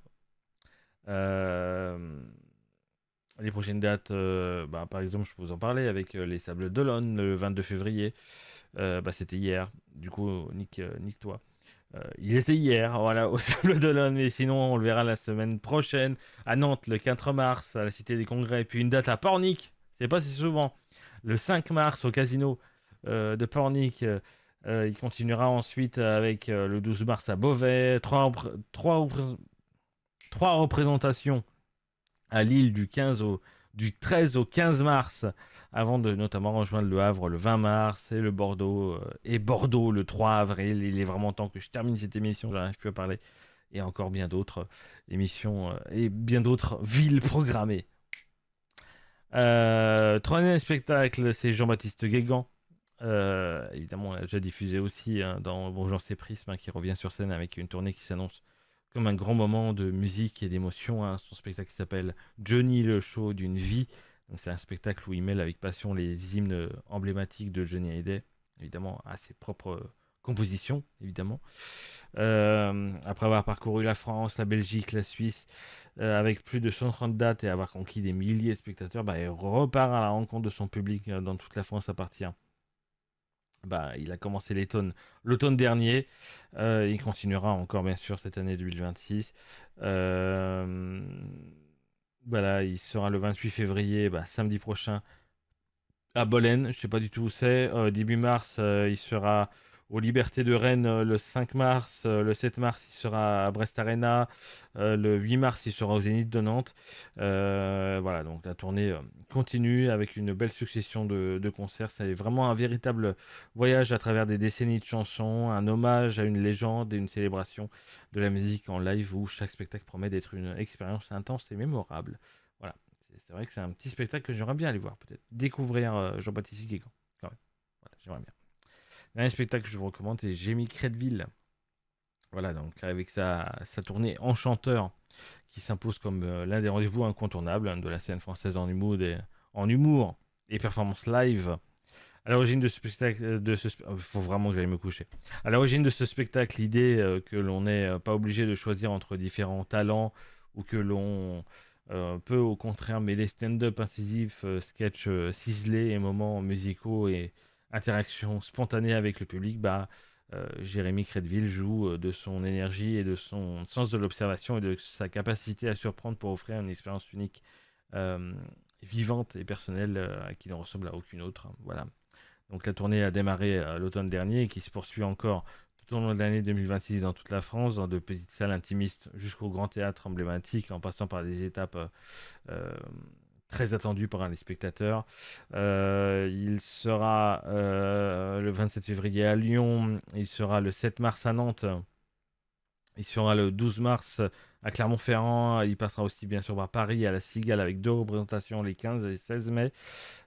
Les prochaines dates, par exemple, je peux vous en parler avec les Sables d'Olonne le 22 février. C'était hier. Du coup, nique-toi. Il était hier, voilà, au Sable d'Olonne, mais sinon, on le verra la semaine prochaine à Nantes, le 4 mars, à la Cité des Congrès, puis une date à Pornic, c'est pas si souvent, le 5 mars au Casino de Pornic. Il continuera ensuite avec le 12 mars à Beauvais, trois représentations à Lille du 13 au 15 mars, avant de notamment rejoindre le Havre le 20 mars et Bordeaux le 3 avril. Il est vraiment temps que je termine cette émission, j'arrive plus à parler. Et encore bien d'autres émissions et bien d'autres villes programmées. Troisième spectacle, c'est Jean-Baptiste Guégan. Évidemment, on l'a déjà diffusé aussi dans Bonjour c'est Prisme, qui revient sur scène avec une tournée qui s'annonce comme un grand moment de musique et d'émotion. Son spectacle qui s'appelle Johnny le show d'une vie. Donc c'est un spectacle où il mêle avec passion les hymnes emblématiques de Johnny Hallyday, évidemment à ses propres compositions, évidemment. Après avoir parcouru la France, la Belgique, la Suisse, avec plus de 130 dates et avoir conquis des milliers de spectateurs, il repart à la rencontre de son public dans toute la France à partir. Il a commencé l'automne dernier. Il continuera encore, bien sûr, cette année 2026. Il sera le 28 février, samedi prochain, à Bolène. Je ne sais pas du tout où c'est. Début mars, il sera aux Libertés de Rennes le 5 mars. Le 7 mars, il sera à Brest Arena. Le 8 mars, il sera au Zénith de Nantes. Voilà, donc la tournée continue avec une belle succession de concerts. C'est vraiment un véritable voyage à travers des décennies de chansons, un hommage à une légende et une célébration de la musique en live où chaque spectacle promet d'être une expérience intense et mémorable. Voilà, c'est vrai que c'est un petit spectacle que j'aimerais bien aller voir, peut-être découvrir Jean-Baptiste Guégan. Voilà, j'aimerais bien. Un spectacle que je vous recommande, c'est Jamie Crédville. Voilà, donc avec sa tournée Enchanteur, qui s'impose comme l'un des rendez-vous incontournables de la scène française en humour et performance live. À l'origine de ce spectacle, faut vraiment que j'aille me coucher. À l'origine de ce spectacle, l'idée que l'on n'est pas obligé de choisir entre différents talents ou que l'on peut au contraire mêler stand-up incisif, sketch ciselé et moments musicaux et interactions spontanées avec le public, Jérémy Crédville joue de son énergie et de son sens de l'observation et de sa capacité à surprendre pour offrir une expérience unique, euh, vivante et personnelle, qui ne ressemble à aucune autre. Voilà. Donc la tournée a démarré l'automne dernier et qui se poursuit encore tout au long de l'année 2026 dans toute la France, dans de petites salles intimistes jusqu'au grand théâtre emblématique, en passant par des étapes euh, très attendues par les spectateurs. Il sera le 27 février à Lyon, il sera le 7 mars à Nantes, il sera le 12 mars à Clermont-Ferrand, il passera aussi bien sûr par Paris, à la Cigale, avec 2 représentations les 15 et 16 mai,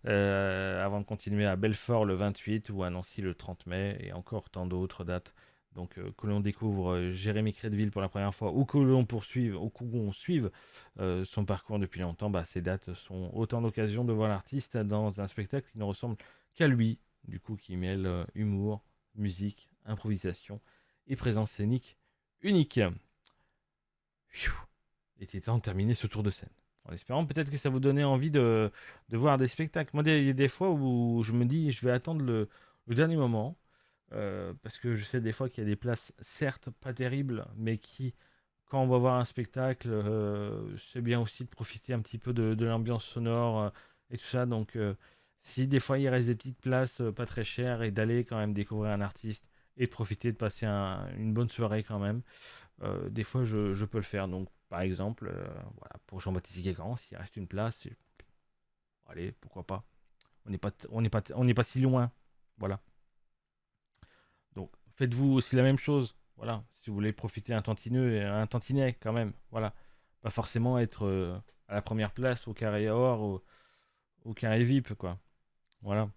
avant de continuer à Belfort le 28 ou à Nancy le 30 mai, et encore tant d'autres dates. Donc que l'on découvre Jérémy Crédville pour la première fois, ou que l'on poursuive, ou qu'on suive son parcours depuis longtemps, ces dates sont autant d'occasions de voir l'artiste dans un spectacle qui ne ressemble qu'à lui, du coup qui mêle humour, musique, improvisation et présence scénique unique. Il était temps de terminer ce tour de scène. En espérant peut-être que ça vous donnait envie de voir des spectacles. Moi, il y a des fois où je me dis, je vais attendre le dernier moment, parce que je sais des fois qu'il y a des places, certes pas terribles, mais qui, quand on va voir un spectacle, c'est bien aussi de profiter un petit peu de l'ambiance sonore, et tout ça. Donc, si des fois il reste des petites places pas très chères, et d'aller quand même découvrir un artiste et de profiter de passer une bonne soirée quand même, des fois je peux le faire. Donc, par exemple, voilà, pour Jean-Baptiste Guégan, s'il reste une place, allez, pourquoi pas. On n'est pas si loin. Voilà. Donc, faites-vous aussi la même chose. Voilà. Si vous voulez profiter un tantinet quand même. Voilà. Pas forcément être à la première place, au carré or, au carré VIP, quoi. Voilà.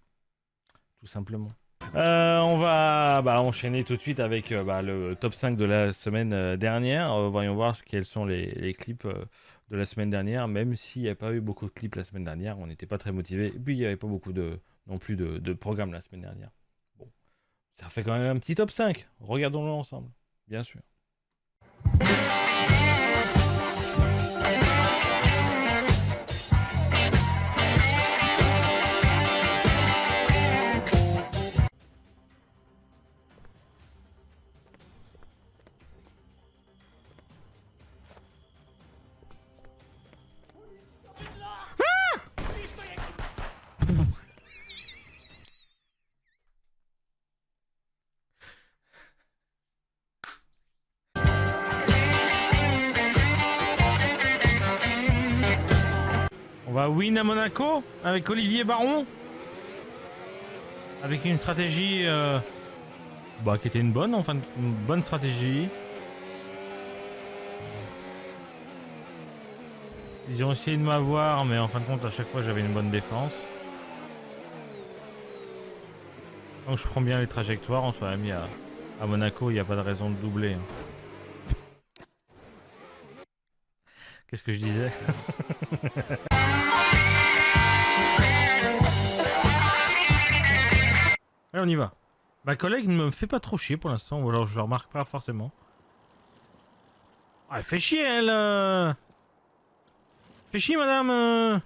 Tout simplement. On va enchaîner tout de suite avec le top 5 de la semaine dernière. Voyons voir quels sont les clips de la semaine dernière. Même s'il n'y a pas eu beaucoup de clips la semaine dernière, on n'était pas très motivés. Et puis il n'y avait pas beaucoup non plus de programmes la semaine dernière. Bon, ça fait quand même un petit top 5. Regardons-le ensemble, bien sûr. On va win à Monaco avec Olivier Baron. Avec une stratégie qui était une bonne stratégie. Ils ont essayé de m'avoir, mais en fin de compte, à chaque fois, j'avais une bonne défense. Donc je prends bien les trajectoires, on soit mis à Monaco, il n'y a pas de raison de doubler. Qu'est-ce que je disais? Allez, on y va. Ma collègue ne me fait pas trop chier pour l'instant, ou alors je le remarque pas forcément. Ah, elle fait chier, elle fait chier, madame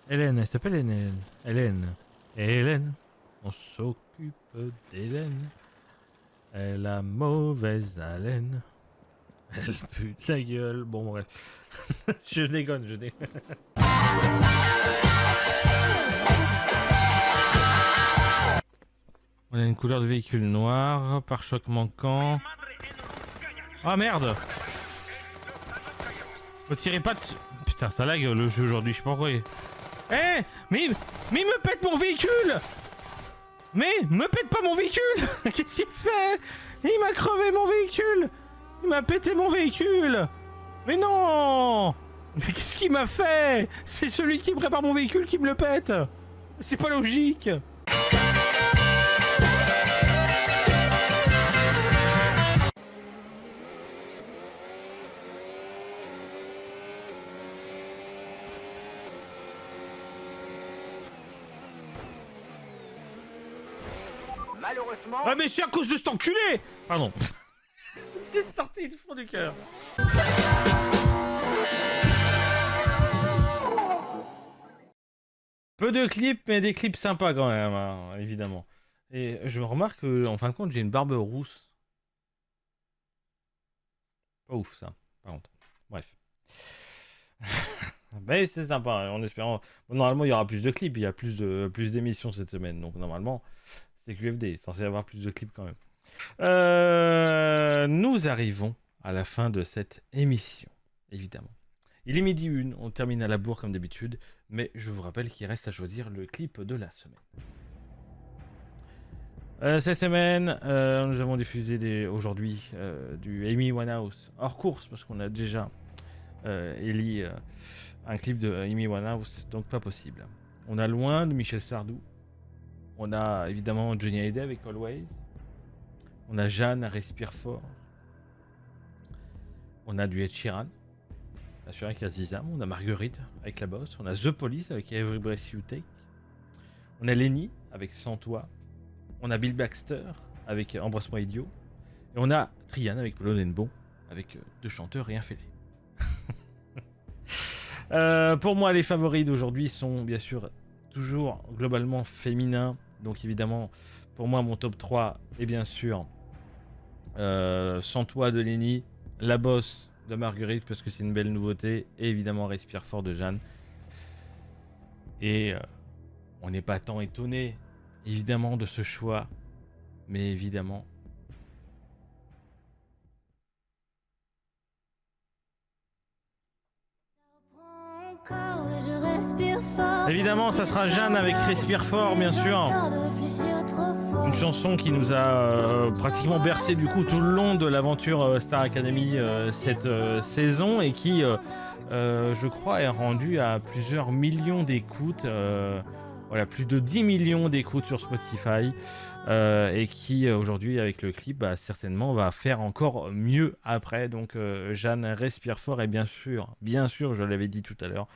Hélène, elle s'appelle Hélène. Hélène, on s'occupe d'Hélène. Elle a mauvaise haleine. Elle pue de la gueule. Bon, bref. je déconne. On a une couleur de véhicule noir, pare-choc manquant. Ah merde! Faut tirer pas dessus. Putain, ça lag le jeu aujourd'hui, je sais pas pourquoi. Eh! Mais il me pète mon véhicule! Mais me pète pas mon véhicule! Qu'est-ce qu'il fait? Il m'a crevé mon véhicule! Il m'a pété mon véhicule! Mais non! Mais qu'est-ce qu'il m'a fait? C'est celui qui prépare mon véhicule qui me le pète! C'est pas logique! Malheureusement... Ah mais c'est à cause de cet enculé! Pardon. C'est sorti Merci du fond du cœur. Peu de clips, mais des clips sympas quand même, hein, évidemment. Et je me remarque qu'en fin de compte, j'ai une barbe rousse. Pas ouf ça, par contre. Bref. Mais c'est sympa, hein, en espérant. Bon, normalement, il y aura plus de clips, il y a plus d'émissions cette semaine. Donc normalement, c'est QFD, censé avoir plus de clips quand même. Nous arrivons à la fin de cette émission, évidemment. Il est 12h01, on termine à la bourre comme d'habitude, mais je vous rappelle qu'il reste à choisir le clip de la semaine. Cette semaine, nous avons diffusé aujourd'hui du Amy Winehouse hors course, parce qu'on a déjà éli un clip de Amy Winehouse, donc pas possible. On a Loin de Michel Sardou. On a évidemment Johnny Hallyday avec Always. On a Jeanne, Respire Fort. On a du Ed Sheeran, bien sûr avec Azizam. On a Marguerite avec La Bosse. On a The Police avec Every Breath You Take. On a Lenny avec Sans Toi. On a Bill Baxter avec Embrasse-moi idiot. Et on a Trian avec Polo Denbon avec deux chanteurs rien fêlés. Pour moi, les favoris d'aujourd'hui sont bien sûr toujours globalement féminins. Donc évidemment, pour moi, mon top 3 est bien sûr Sans Toi de Lenny, La Bosse de Marguerite parce que c'est une belle nouveauté, et évidemment Respire Fort de Jeanne. Et on n'est pas tant étonné évidemment de ce choix, mais évidemment ça sera Jeanne avec Respire Fort, bien sûr. Une chanson qui nous a pratiquement bercé du coup tout le long de l'aventure Star Academy cette saison, et qui, je crois, est rendue à plusieurs millions d'écoutes. Voilà, plus de 10 millions d'écoutes sur Spotify, et qui aujourd'hui avec le clip certainement va faire encore mieux après. Donc Jeanne, Respire Fort, et bien sûr, je l'avais dit tout à l'heure,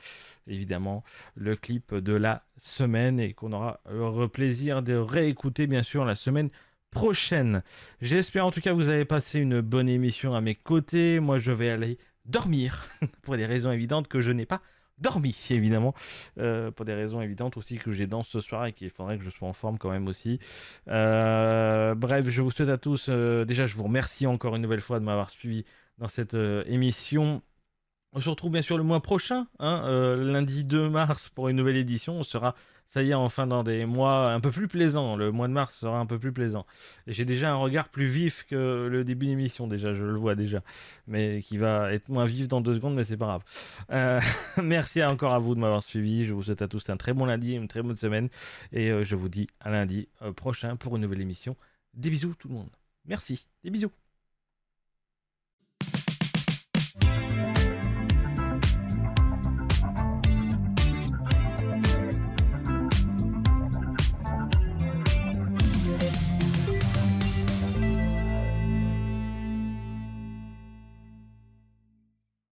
évidemment le clip de la semaine, et qu'on aura le plaisir de réécouter bien sûr la semaine prochaine. J'espère en tout cas que vous avez passé une bonne émission à mes côtés. Moi je vais aller dormir pour des raisons évidentes que je n'ai pas dormi, évidemment, pour des raisons évidentes aussi que j'ai danse ce soir et qu'il faudrait que je sois en forme quand même aussi. Bref, je vous souhaite à tous, déjà je vous remercie encore une nouvelle fois de m'avoir suivi dans cette émission. On se retrouve bien sûr le mois prochain, lundi 2 mars pour une nouvelle édition. On sera, ça y est, enfin dans des mois un peu plus plaisants. Le mois de mars sera un peu plus plaisant. Et j'ai déjà un regard plus vif que le début d'émission, déjà, je le vois déjà. Mais qui va être moins vif dans 2 secondes, mais c'est pas grave. Merci encore à vous de m'avoir suivi. Je vous souhaite à tous un très bon lundi, une très bonne semaine. Et je vous dis à lundi prochain pour une nouvelle émission. Des bisous tout le monde. Merci, des bisous.